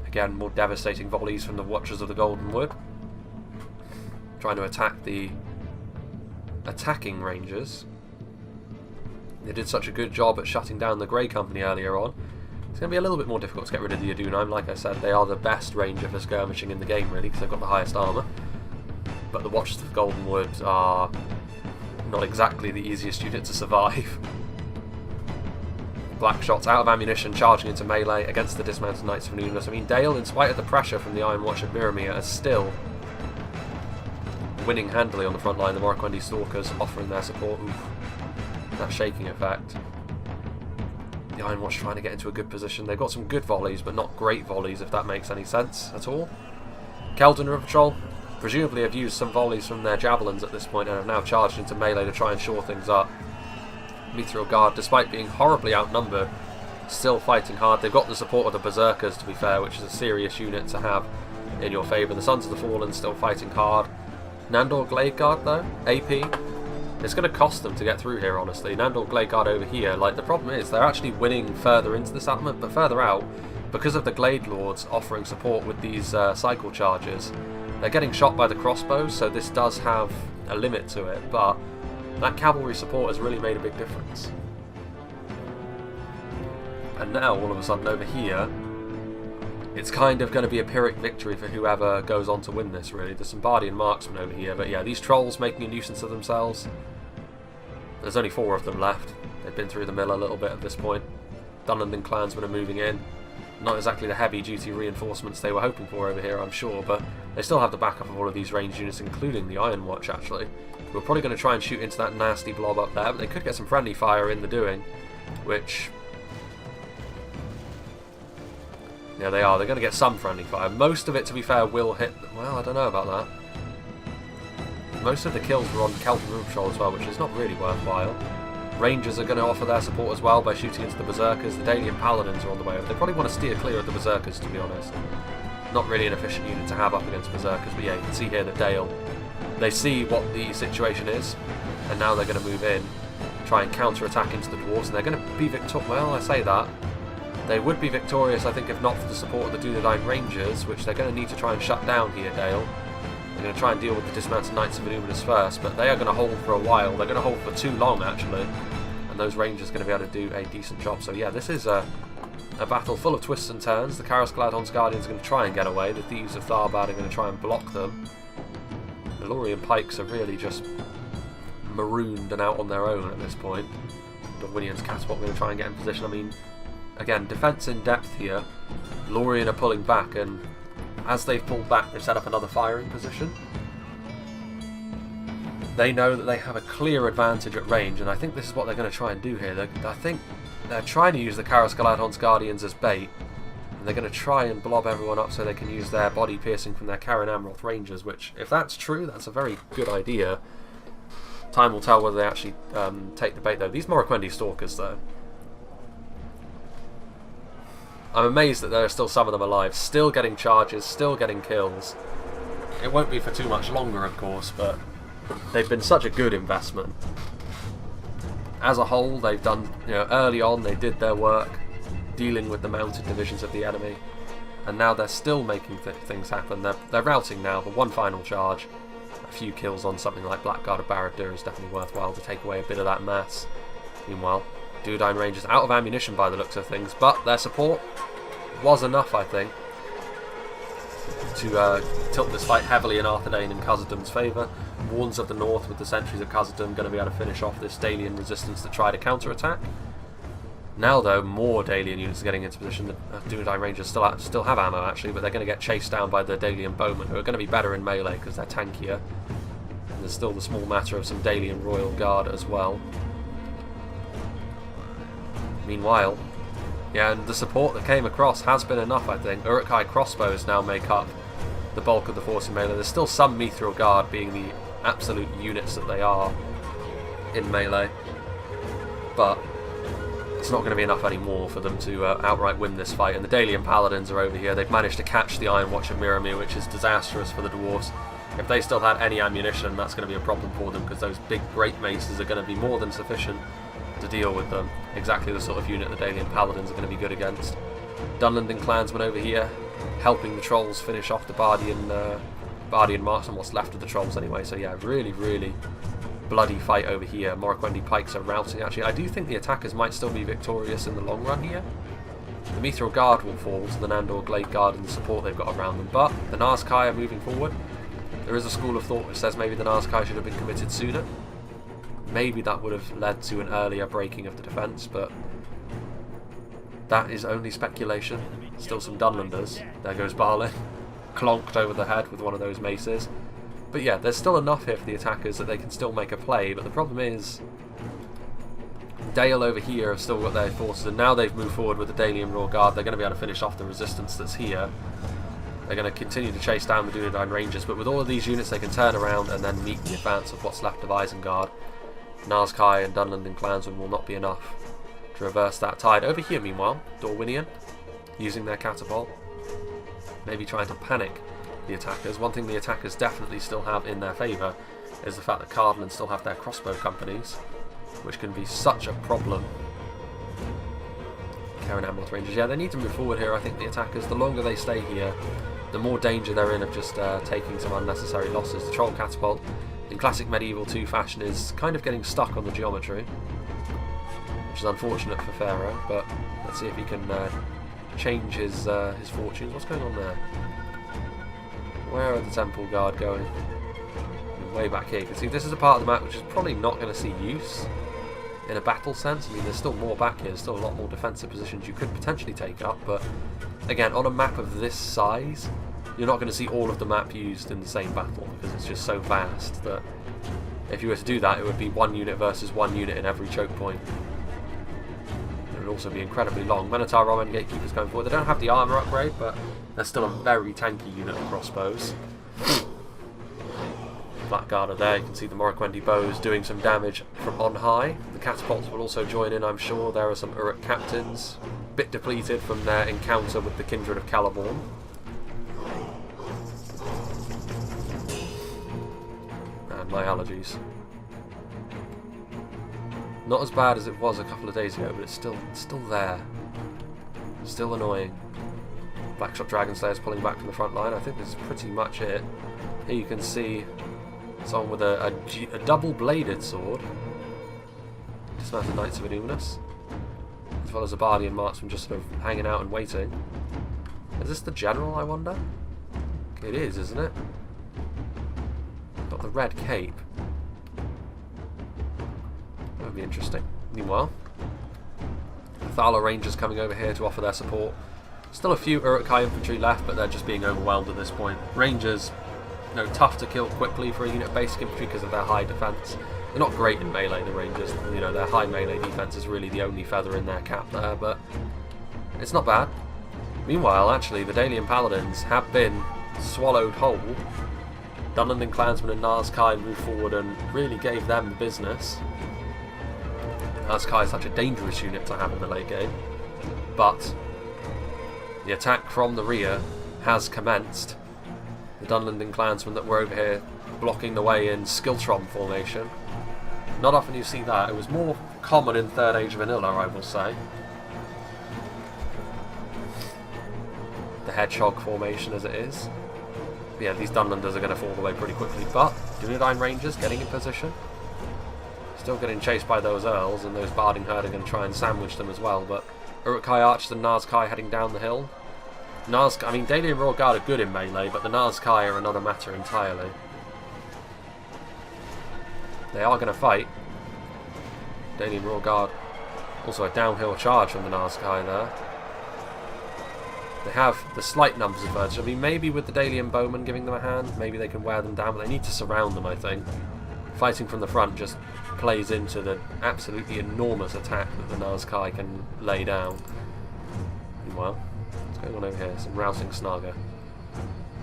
Again, more devastating volleys from the Watchers of the Golden Wood, trying to attack the attacking Rangers. They did such a good job at shutting down the Grey Company earlier on. It's going to be a little bit more difficult to get rid of the Adunaim. Like I said, they are the best ranger for skirmishing in the game, really, because they've got the highest armour. But the Watchers of the Golden Wood are not exactly the easiest unit to survive. Black shots out of ammunition, charging into melee against the dismounted Knights of Numinous. I mean, Dale, in spite of the pressure from the Iron Watch of Mirrormere, is still winning handily on the front line. The Morroquendi Stalkers offering their support. Oof. That shaking effect. The Iron Watch trying to get into a good position. They've got some good volleys, but not great volleys, if that makes any sense at all. Keldon River Patrol presumably have used some volleys from their javelins at this point and have now charged into melee to try and shore things up. Mithril Guard, despite being horribly outnumbered, still fighting hard. They've got the support of the Berserkers, to be fair, which is a serious unit to have in your favour. The Sons of the Fallen still fighting hard. Nandor Glade Guard, though, AP, it's going to cost them to get through here, honestly. Nandor Glade Guard over here, like, the problem is they're actually winning further into the settlement, but further out, because of the Glade Lords offering support with these cycle charges, they're getting shot by the crossbows, so this does have a limit to it, but that cavalry support has really made a big difference. And now, all of a sudden, over here, it's kind of going to be a Pyrrhic victory for whoever goes on to win this, really. There's some Bardian marksmen over here, but yeah, these trolls making a nuisance of themselves. There's only 4 of them left. They've been through the mill a little bit at this point. Dunlendon clansmen are moving in. Not exactly the heavy-duty reinforcements they were hoping for over here, I'm sure, but they still have the backup of all of these ranged units, including the Iron Watch, actually. We're probably going to try and shoot into that nasty blob up there, but they could get some friendly fire in the doing, which... yeah, they are. They're going to get some friendly fire. Most of it, to be fair, will hit... well, I don't know about that. Most of the kills were on Kelton River Patrol as well, which is not really worthwhile. Rangers are going to offer their support as well by shooting into the Berserkers. The Dalian Paladins are on the way over. They probably want to steer clear of the Berserkers, to be honest. Not really an efficient unit to have up against Berserkers, but yeah, you can see here that Dale, they see what the situation is, and now they're going to move in, try and counter-attack into the Dwarves, and they're going to be victorious. Well, I say that. They would be victorious, I think, if not for the support of the Dunedain Rangers, which they're going to need to try and shut down here, Dale. They're going to try and deal with the dismounted Knights of Illuminus first, but they are going to hold for a while. They're going to hold for too long, actually. And those Rangers are going to be able to do a decent job. So yeah, this is a battle full of twists and turns. The Caras Galadhorn's Guardians are going to try and get away. The Thieves of Tharbad are going to try and block them. The Lorien Pikes are really just marooned and out on their own at this point. Dorwinion's Catapult are going to try and get in position. I mean, again, defence in depth here. Lorien are pulling back, and as they've pulled back, they've set up another firing position. They know that they have a clear advantage at range, and I think this is what they're going to try and do here. I think they're trying to use the Caras Galadhorn's Guardians as bait, and they're going to try and blob everyone up so they can use their body piercing from their Karen Amroth Rangers, which, if that's true, that's a very good idea. Time will tell whether they actually take the bait, though. These Morroquendi Stalkers, though, I'm amazed that there are still some of them alive, still getting charges, still getting kills. It won't be for too much longer, of course, but they've been such a good investment. As a whole, they've done, early on they did their work, dealing with the mounted divisions of the enemy, and now they're still making things happen. They're routing now, but one final charge, a few kills on something like Blackguard of Barad-dûr is definitely worthwhile to take away a bit of that mass. Meanwhile, Dunedain Rangers out of ammunition by the looks of things, but their support was enough, I think, to tilt this fight heavily in Arthedain and Khazad-Dum's favour. Warns of the North with the sentries of Khazad-Dum going to be able to finish off this Dalian resistance that tried to counter-attack. Now though, more Dalian units are getting into position. The Dunedain Rangers still have ammo actually, but they're going to get chased down by the Dalian bowmen, who are going to be better in melee because they're tankier. And there's still the small matter of some Dalian Royal Guard as well. Meanwhile, yeah, and the support that came across has been enough, I think. Uruk-hai crossbows now make up the bulk of the force in melee. There's still some Mithril Guard, being the absolute units that they are in melee, but it's not going to be enough anymore for them to outright win this fight. And the Dalian Paladins are over here. They've managed to catch the Iron Watch of Miramir, which is disastrous for the dwarves. If they still had any ammunition, that's going to be a problem for them, because those big great maces are going to be more than sufficient to deal with them. Exactly the sort of unit the Dalian Paladins are going to be good against. Dunlending clansmen over here, helping the trolls finish off the Bardian marksmen, what's left of the trolls anyway. So yeah, really, really bloody fight over here. Morroquendi pikes are routing actually. I do think the attackers might still be victorious in the long run here. The Mithril Guard will fall to the Nandor Glade Guard and the support they've got around them, but the Nazkai are moving forward. There is a school of thought which says maybe the Nazkai should have been committed sooner. Maybe that would have led to an earlier breaking of the defence, but that is only speculation. Still some Dunlanders. There goes Balin, clonked over the head with one of those maces. But yeah, there's still enough here for the attackers that they can still make a play, but the problem is Dale over here have still got their forces, and now they've moved forward with the Dalian Royal Guard. They're going to be able to finish off the resistance that's here. They're going to continue to chase down the Dunedain Rangers, but with all of these units they can turn around and then meet the advance of what's left of Isengard. Nazkai and Dunlending clansmen will not be enough to reverse that tide. Over here, meanwhile, Dorwinion, using their catapult, maybe trying to panic the attackers. One thing the attackers definitely still have in their favour is the fact that Cardolan still have their crossbow companies, which can be such a problem. Karen Amroth Rangers, yeah, they need to move forward here. I think the attackers, the longer they stay here, the more danger they're in of just taking some unnecessary losses. The Troll Catapult, in classic Medieval 2 fashion, is kind of getting stuck on the geometry, which is unfortunate for Pharaoh, but let's see if he can change his fortunes. What's going on there? Where are the Temple Guard going? Way back here. You can see this is a part of the map which is probably not going to see use in a battle sense. I mean, there's still more back here, there's still a lot more defensive positions you could potentially take up, but again, on a map of this size, you're not going to see all of the map used in the same battle, because it's just so vast that if you were to do that, it would be one unit versus one unit in every choke point. It would also be incredibly long. Minotaur Roman Gatekeepers going forward. They don't have the armour upgrade, but they're still a very tanky unit of crossbows. Blackguard are there. You can see the Morroquendi bows doing some damage from on high. The catapults will also join in, I'm sure. There are some Uruk captains, a bit depleted from their encounter with the Kindred of Celeborn. And my allergies. Not as bad as it was a couple of days ago, but it's still there. Still annoying. Blackshot Dragon Slayers pulling back from the front line. I think this is pretty much it. Here you can see someone with a double-bladed sword. Dismounted Knights of Inumnus. As well as a Bardian marksman just sort of hanging out and waiting. Is this the general, I wonder? It is, isn't it? Got the red cape. That would be interesting. Meanwhile, Thala Rangers coming over here to offer their support. Still a few Uruk-hai infantry left, but they're just being overwhelmed at this point. Rangers, tough to kill quickly for a unit of basic infantry because of their high defence. They're not great in melee, the Rangers. Their high melee defence is really the only feather in their cap there, but it's not bad. Meanwhile, actually, the Dalian Paladins have been swallowed whole. Dunlending clansmen and Nazkai moved forward and really gave them the business. Nazkai is such a dangerous unit to have in the late game, but the attack from the rear has commenced. The Dunlending clansmen that were over here blocking the way in Skiltron formation. Not often you see that. It was more common in 3rd Age Vanilla, I will say. The hedgehog formation as it is. But yeah, these Dunlanders are going to fall away pretty quickly. But Dunedain Rangers getting in position. Still getting chased by those Earls, and those Barding Herd are going to try and sandwich them as well. But Uruk-hai Archers and Nazkai heading down the hill. I mean, Daily and Royal Guard are good in melee, but the Nazkai are another matter entirely. They are going to fight. Daily and Royal Guard. Also a downhill charge from the Nazkai there. They have the slight numbers advantage. I mean, maybe with the Dalian Bowmen giving them a hand, maybe they can wear them down, but they need to surround them, I think. Fighting from the front just plays into the absolutely enormous attack that the Nazkai can lay down. Meanwhile, what's going on over here? Some rousing Snaga.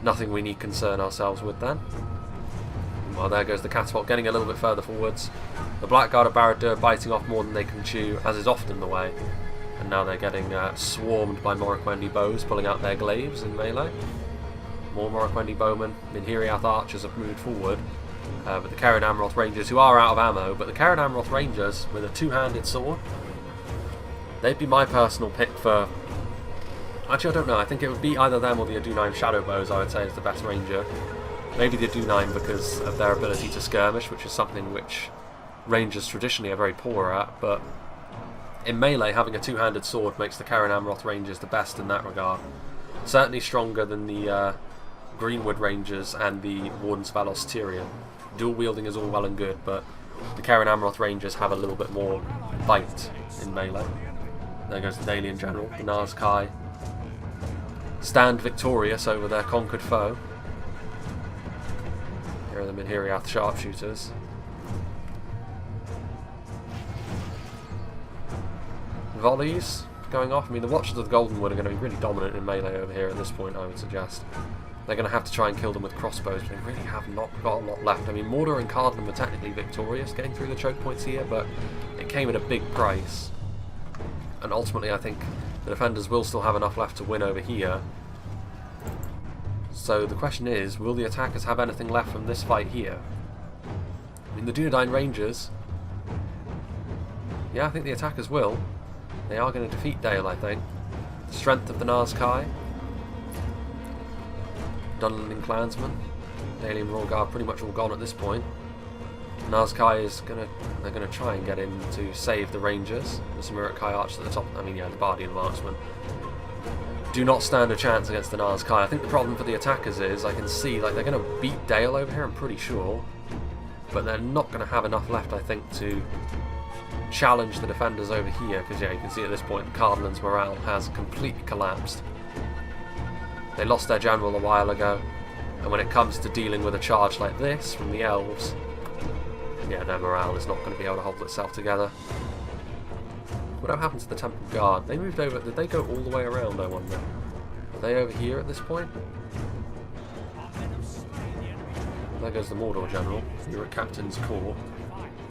Nothing we need concern ourselves with then. Well, there goes the catapult, getting a little bit further forwards. The Blackguard of Barad-dûr biting off more than they can chew, as is often the way. And now they're getting swarmed by Morroquendi bows, pulling out their glaives in melee. More Morroquendi bowmen. Minhiriath archers have moved forward. But the Cairn Amroth Rangers, who are out of ammo, but the Cairn Amroth Rangers with a two-handed sword, they'd be my personal pick for... Actually, I don't know. I think it would be either them or the Adunine Shadow Bows, I would say, is the best ranger. Maybe the Adunine because of their ability to skirmish, which is something which rangers traditionally are very poor at, but in melee, having a two-handed sword makes the Cairn Amroth Rangers the best in that regard. Certainly stronger than the Greenwood Rangers and the Wardens of Alos Tyrion. Dual wielding is all well and good, but the Cairn Amroth Rangers have a little bit more bite in melee. There goes the Dalian General, the Nazkai. Stand victorious over their conquered foe. Here are the Minhiriath sharpshooters. Volleys going off. I mean, the Watchers of the Goldenwood are going to be really dominant in melee over here at this point, I would suggest. They're going to have to try and kill them with crossbows, but they really have not got a lot left. I mean, Mordor and Cardolan were technically victorious getting through the choke points here, but it came at a big price. And ultimately, I think the defenders will still have enough left to win over here. So the question is, will the attackers have anything left from this fight here? I mean, the Dunedain Rangers... Yeah, I think the attackers will. They are going to defeat Dale, I think. The strength of the Nazkai. Dunlending clansmen. Daily and Royal Guard pretty much all gone at this point. Nazkai is they're gonna try and get in to save the Rangers. There's some Uruk-hai Archers at the top. I mean, yeah, the Bardian marksmen do not stand a chance against the Nazkai. I think the problem for the attackers is I can see like they're gonna beat Dale over here. I'm pretty sure, but they're not gonna have enough left, I think, to challenge the defenders over here. Because yeah, you can see at this point Cardolan's morale has completely collapsed. They lost their general a while ago, and when it comes to dealing with a charge like this from the elves, yeah, their morale is not going to be able to hold itself together. What happened to the Temple Guard? They moved over. Did they go all the way around, I wonder? Are they over here at this point? There goes the Mordor general. You're at Captain's Court.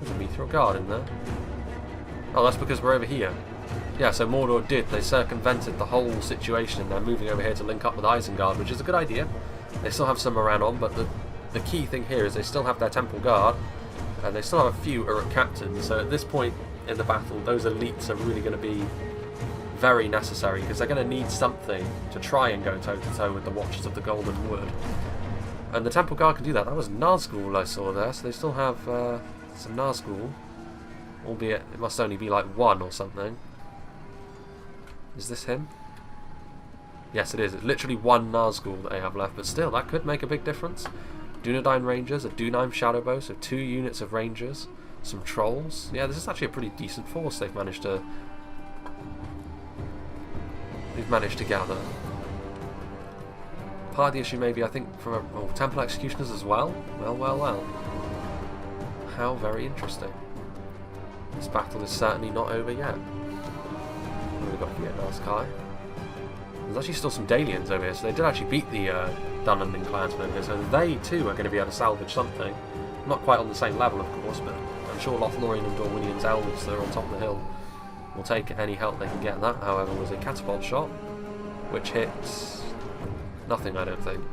There's a Mithril Guard in there. Oh, that's because we're over here. Yeah, so Mordor did. They circumvented the whole situation and they're moving over here to link up with Isengard, which is a good idea. They still have some Moran on, but the key thing here is they still have their Temple Guard, and they still have a few Uruk captains, so at this point in the battle, those elites are really going to be very necessary, because they're going to need something to try and go toe-to-toe with the Watchers of the Golden Wood. And the Temple Guard can do that. That was Nazgul I saw there, so they still have some Nazgul, albeit it must only be like one or something. Is this him? Yes, it is. It's literally one Nazgul that they have left, but still, that could make a big difference. Dunedain Rangers, a Dunedain Shadowbow, so 2 units of Rangers, some Trolls. Yeah, this is actually a pretty decent force they've managed to gather. Part of the issue maybe, I think, from Temple Executioners as well. Well. How very interesting. This battle is certainly not over yet. What have we got here? Nazkai. There's actually still some Dalians over here, so they did actually beat the Dunlending clansmen over here, so they too are going to be able to salvage something. Not quite on the same level, of course, but I'm sure Lothlorien and Dorwinion's elves that are on top of the hill will take any help they can get. That, however, was a catapult shot, which hits nothing, I don't think.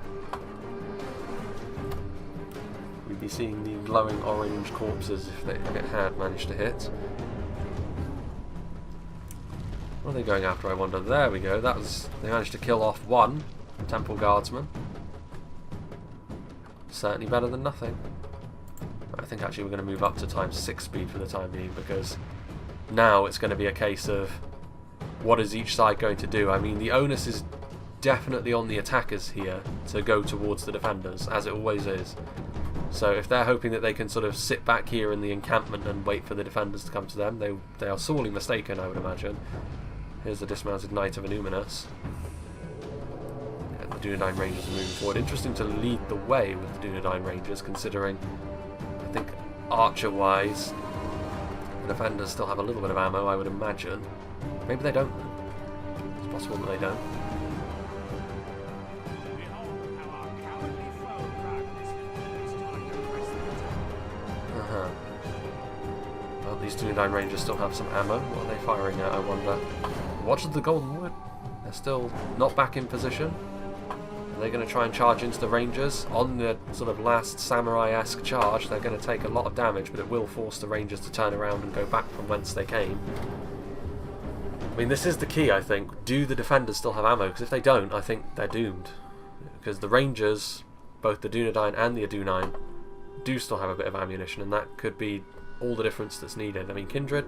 be seeing the glowing orange corpses if it had managed to hit. What are they going after, I wonder? There we go. They managed to kill off one Temple Guardsman. Certainly better than nothing. I think actually we're going to move up to ×6 speed for the time being, because now it's going to be a case of what is each side going to do. I mean, the onus is definitely on the attackers here to go towards the defenders, as it always is. So if they're hoping that they can sort of sit back here in the encampment and wait for the defenders to come to them, they are sorely mistaken, I would imagine. Here's the dismounted Knight of Illuminus. The Dunedain Rangers are moving forward. Interesting to lead the way with the Dunedain Rangers, considering, I think, archer-wise, the defenders still have a little bit of ammo, I would imagine. Maybe they don't. It's possible that they don't. Well, these Dunedain Rangers still have some ammo. What are they firing at, I wonder? Watch the Golden Wood. They're still not back in position. They're going to try and charge into the Rangers. On the sort of last samurai-esque charge, they're going to take a lot of damage, but it will force the Rangers to turn around and go back from whence they came. I mean, this is the key, I think. Do the defenders still have ammo? Because if they don't, I think they're doomed. Because the Rangers, both the Dunedain and the Adunain, do still have a bit of ammunition, and that could be all the difference that's needed. I mean, Kindred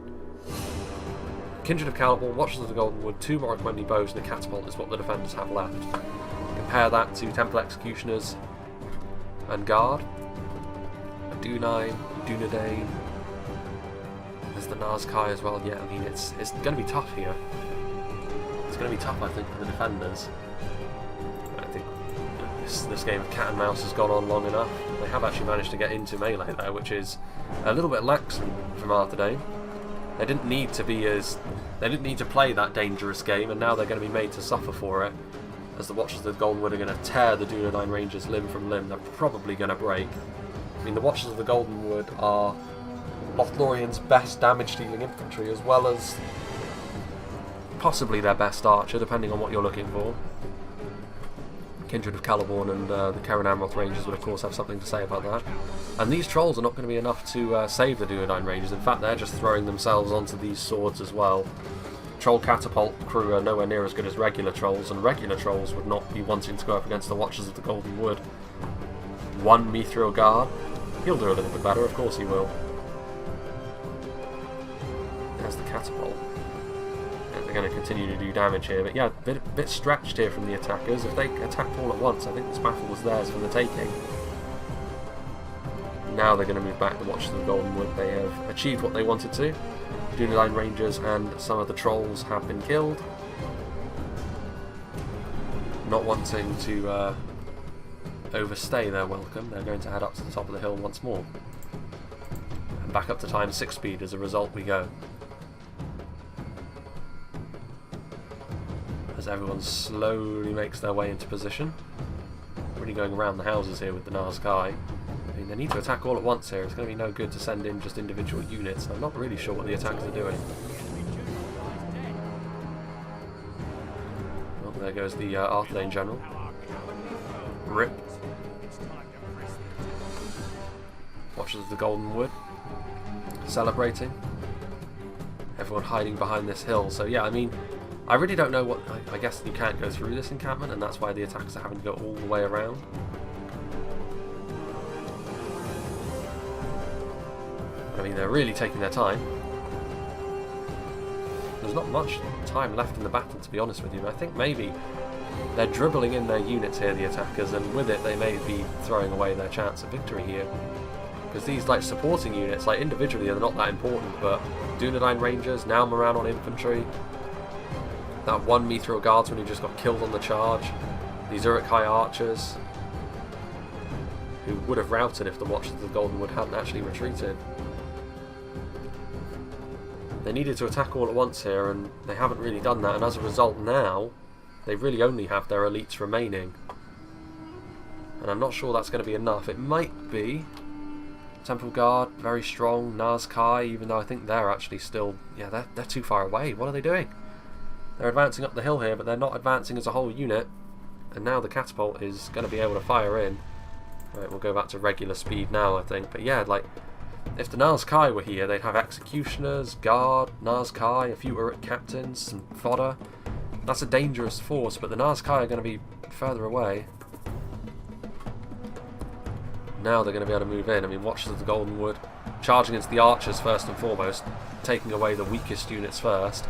of Caliban, Watchers of the Golden Wood, 2 Morag-Wendy bows and a catapult is what the defenders have left. Compare that to Temple Executioners and Guard, Adunain, Dunedain. There's the Nazkai as well. Yeah, I mean, it's going to be tough here. It's going to be tough, I think, for the defenders. I think this game of cat and mouse has gone on long enough. They have actually managed to get into melee there, which is a little bit lax from Arthedain. They didn't need to play that dangerous game, and now they're going to be made to suffer for it. As the Watchers of the Golden Wood are going to tear the Dunedain Rangers limb from limb. They're probably going to break. I mean, the Watchers of the Golden Wood are Lothorien's best damage-dealing infantry, as well as possibly their best archer, depending on what you're looking for. Kindred of Caliban and the Keren Amroth Rangers would of course have something to say about that. And these trolls are not going to be enough to save the Dunedain Rangers. In fact, they're just throwing themselves onto these swords as well. Troll catapult crew are nowhere near as good as regular trolls, and regular trolls would not be wanting to go up against the Watchers of the Golden Wood. One Mithril Guard. He'll do a little bit better, of course he will. There's the catapult. They're going to continue to do damage here, but yeah, a bit stretched here from the attackers. If they attacked all at once, I think this battle was theirs for the taking. Now they're going to move back the Watchers of the Golden Wood. They have achieved what they wanted to. Dunedain Rangers and some of the trolls have been killed. Not wanting to overstay their welcome, they're going to head up to the top of the hill once more. And back up to ×6 speed as a result we go. As everyone slowly makes their way into position. Really going around the houses here with the Nazkai. I mean, they need to attack all at once here. It's going to be no good to send in just individual units. I'm not really sure what the attackers are doing. Well, there goes the Arthedain General. RIP. Watchers of the Golden Wood. Celebrating. Everyone hiding behind this hill. So yeah, I mean, I really don't know what... I guess you can't go through this encampment, and that's why the attackers are having to go all the way around. I mean, they're really taking their time. There's not much time left in the battle, to be honest with you. I think maybe they're dribbling in their units here, the attackers, and with it they may be throwing away their chance of victory here. Because these like supporting units, like individually, they're not that important, but Dunedain Rangers, now Moran on infantry, that one Mithril Guardsman who just got killed on the charge, these Uruk-hai archers, who would have routed if the Watchers of the Golden Wood hadn't actually retreated. They needed to attack all at once here, and they haven't really done that, and as a result now, they really only have their elites remaining. And I'm not sure that's going to be enough. It might be. Temple Guard, very strong. Nazkai, even though I think they're actually still... Yeah, they're too far away. What are they doing? They're advancing up the hill here, but they're not advancing as a whole unit. And now the catapult is going to be able to fire in. Right, we'll go back to regular speed now, I think. But yeah, like, if the Nazkai were here, they'd have executioners, guard, Nazkai, a few Uruk captains, some fodder. That's a dangerous force, but the Nazkai are going to be further away. Now they're going to be able to move in. I mean, Watchers of the Golden Wood charging into the archers first and foremost, taking away the weakest units first.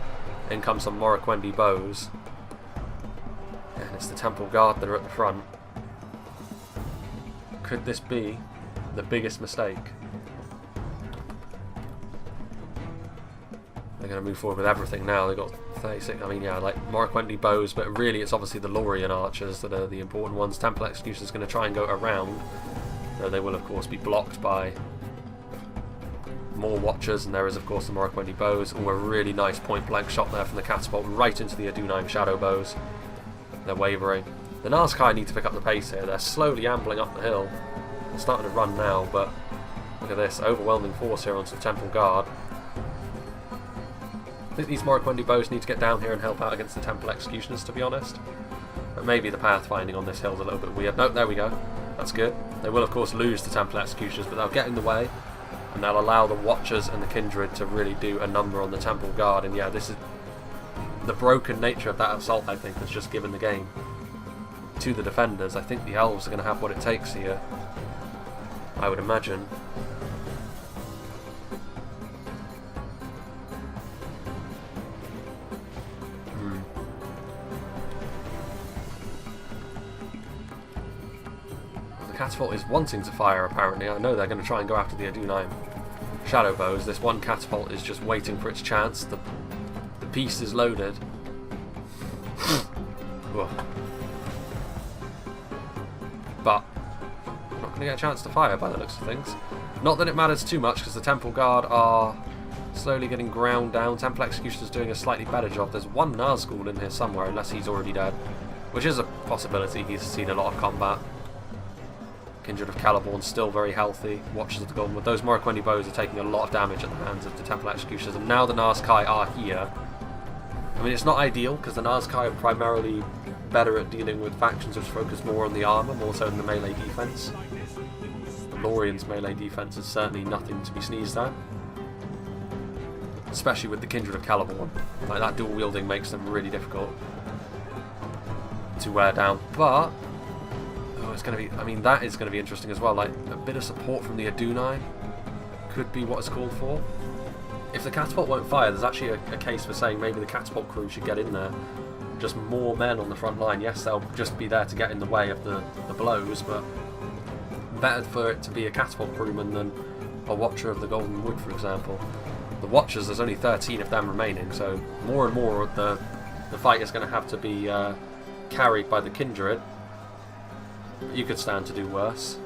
In come some Morroquendi bows. And it's the Temple Guard that are at the front. Could this be the biggest mistake? They're going to move forward with everything now. They've got 36, I mean, yeah, like Morroquendi bows, but really it's obviously the Lorien archers that are the important ones. Temple Executioners going to try and go around, though they will of course be blocked by more Watchers, and there is of course the Morroquendi bows. Oh, a really nice point blank shot there from the catapult right into the Adunheim shadow bows. They're wavering. The Nazkai need to pick up the pace here. They're slowly ambling up the hill. They're starting to run now, but look at this overwhelming force here onto the Temple Guard. I think these Morroquendi bows need to get down here and help out against the Temple Executioners, to be honest. But maybe the pathfinding on this hill is a little bit weird. Nope, there we go. That's good. They will of course lose the Temple Executioners, but they'll get in the way, and they'll allow the Watchers and the Kindred to really do a number on the Temple Guard. And yeah, this is the broken nature of that assault, I think, has just given the game to the defenders. I think the Elves are going to have what it takes here, I would imagine. The catapult is wanting to fire, apparently. I know they're going to try and go after the Adunheim shadow bows. This one catapult is just waiting for its chance. The piece is loaded. But not going to get a chance to fire by the looks of things. Not that it matters too much, because the Temple Guard are slowly getting ground down. Temple Executioner's doing a slightly better job. There's one Nazgul in here somewhere, unless he's already dead, which is a possibility. He's seen a lot of combat. Kindred of Caliborn's still very healthy. Watchers of the Golden Wood. Those Morroquendi bows are taking a lot of damage at the hands of the Temple Executioners, and now the Nazkai are here. I mean, it's not ideal, because the Nazkai are primarily better at dealing with factions which focus more on the armour, more so than the melee defence. The Lorien's melee defence is certainly nothing to be sneezed at, especially with the Kindred of Caliborn. Like, that dual wielding makes them really difficult to wear down. But it's going to be, I mean, that is going to be interesting as well. Like, a bit of support from the Adunheim could be what it's called for. If the catapult won't fire, there's actually a case for saying maybe the catapult crew should get in there. Just more men on the front line. Yes, they'll just be there to get in the way of the blows, but better for it to be a catapult crewman than a Watcher of the Golden Wood, for example. The Watchers, there's only 13 of them remaining, so more and more of the fight is going to have to be carried by the Kindred. You could stand to do worse.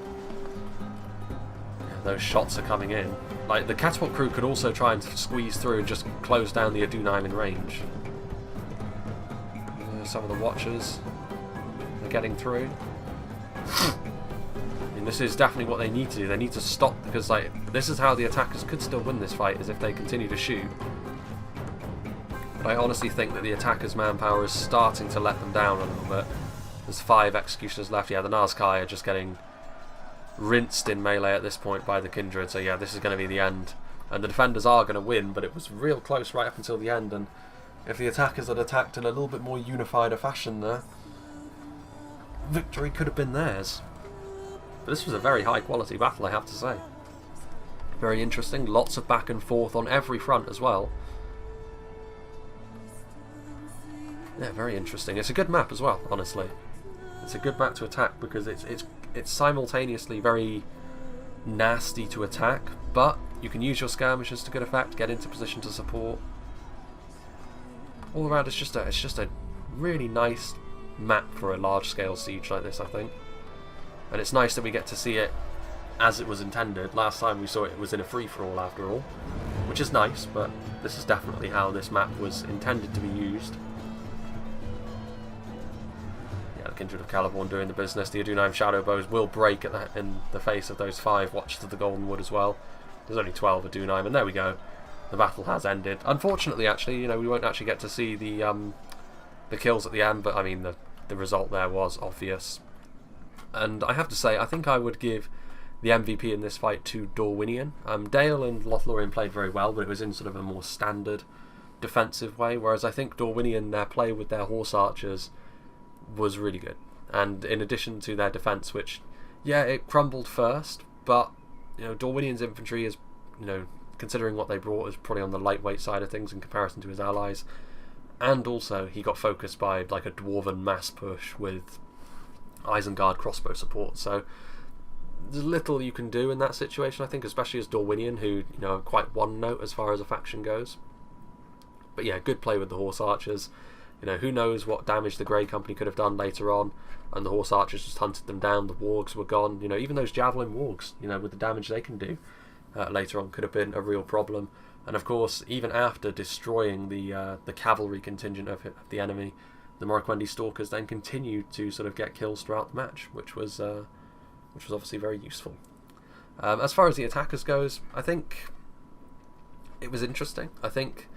Yeah, those shots are coming in. Like, the catapult crew could also try and squeeze through and just close down the Adunheim in range. Some of the Watchers are getting through. I mean, this is definitely what they need to do. They need to stop, because like, this is how the attackers could still win this fight, is if they continue to shoot. But I honestly think that the attackers' manpower is starting to let them down a little bit. There's 5 executioners left. Yeah, the Nazkai are just getting rinsed in melee at this point by the Kindred. So yeah, this is going to be the end. And the defenders are going to win, but it was real close right up until the end. And if the attackers had attacked in a little bit more unified a fashion there, victory could have been theirs. But this was a very high quality battle, I have to say. Very interesting. Lots of back and forth on every front as well. Yeah, very interesting. It's a good map as well, honestly. It's a good map to attack because it's simultaneously very nasty to attack, but you can use your skirmishes to good effect, get into position to support. All around, it's just a really nice map for a large-scale siege like this, I think. And it's nice that we get to see it as it was intended. Last time we saw it, it was in a free-for-all after all, which is nice, but this is definitely how this map was intended to be used. Kindred of Caliborn doing the business. The Adunheim shadow bows will break in the face of those 5 Watchers of the Golden Wood as well. There's only 12 Adunheim, and there we go. The battle has ended. Unfortunately, actually, you know, we won't actually get to see the kills at the end, but I mean, the result there was obvious. And I have to say, I think I would give the MVP in this fight to Dorwinion. Dale and Lothorien played very well, but it was in sort of a more standard defensive way, whereas I think Dorwinion, their play with their horse archers was really good. And in addition to their defence, which, yeah, it crumbled first, but, you know, Dorwinion's infantry is, you know, considering what they brought, is probably on the lightweight side of things in comparison to his allies. And also, he got focused by, like, a dwarven mass push with Isengard crossbow support, so there's little you can do in that situation, I think, especially as Dorwinion, who, you know, are quite one note as far as a faction goes. But yeah, good play with the horse archers. You know, who knows what damage the Grey Company could have done later on, and the horse archers just hunted them down. The wargs were gone. You know, even those javelin wargs, you know, with the damage they can do later on, could have been a real problem. And of course, even after destroying the cavalry contingent of the enemy, the Morroquendi Stalkers then continued to sort of get kills throughout the match, which was obviously very useful. As far as the attackers goes, I think it was interesting. I think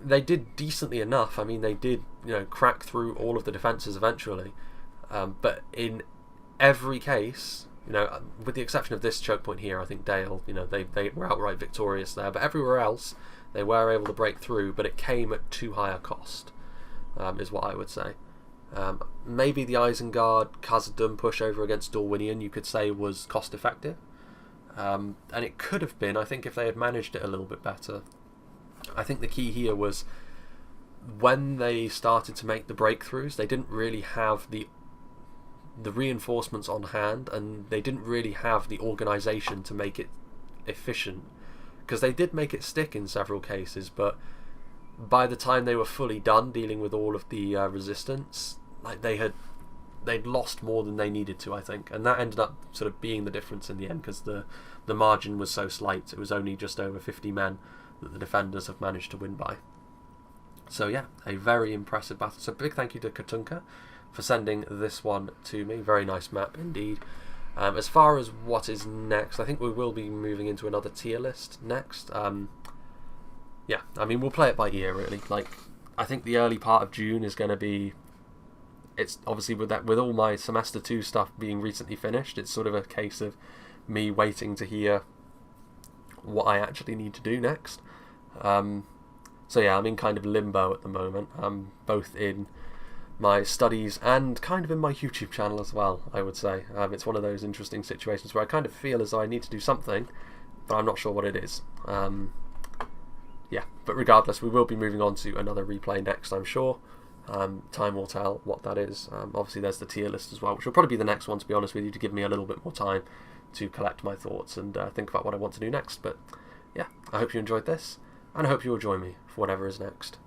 they did decently enough. I mean, they did, you know, crack through all of the defences eventually, but in every case, you know, with the exception of this choke point here, I think Dale, you know, they were outright victorious there, but everywhere else they were able to break through, but it came at too high a cost, is what I would say. Maybe the Isengard Khazad-Dum push over against Dorwinion, you could say, was cost effective, and it could have been, I think, if they had managed it a little bit better. I think the key here was when they started to make the breakthroughs, they didn't really have the reinforcements on hand, and they didn't really have the organisation to make it efficient, because they did make it stick in several cases, but by the time they were fully done dealing with all of the resistance, like they'd lost more than they needed to, I think, and that ended up sort of being the difference in the end, because the margin was so slight. It was only just over 50 men that the defenders have managed to win by. So yeah, a very impressive battle. So big thank you to Katunka for sending this one to me. Very nice map indeed. As far as what is next, I think we will be moving into another tier list next. Yeah, I mean, we'll play it by ear, really. Like, I think the early part of June is going to be... It's obviously with all my semester 2 stuff being recently finished, it's sort of a case of me waiting to hear what I actually need to do next. So yeah, I'm in kind of limbo at the moment. I'm both in my studies and kind of in my YouTube channel as well, I would say. It's one of those interesting situations where I kind of feel as though I need to do something, but I'm not sure what it is. Yeah, but regardless, we will be moving on to another replay next, I'm sure. Time will tell what that is. Obviously there's the tier list as well, which will probably be the next one, to be honest with you, to give me a little bit more time to collect my thoughts and think about what I want to do next. But yeah, I hope you enjoyed this, and I hope you'll join me for whatever is next.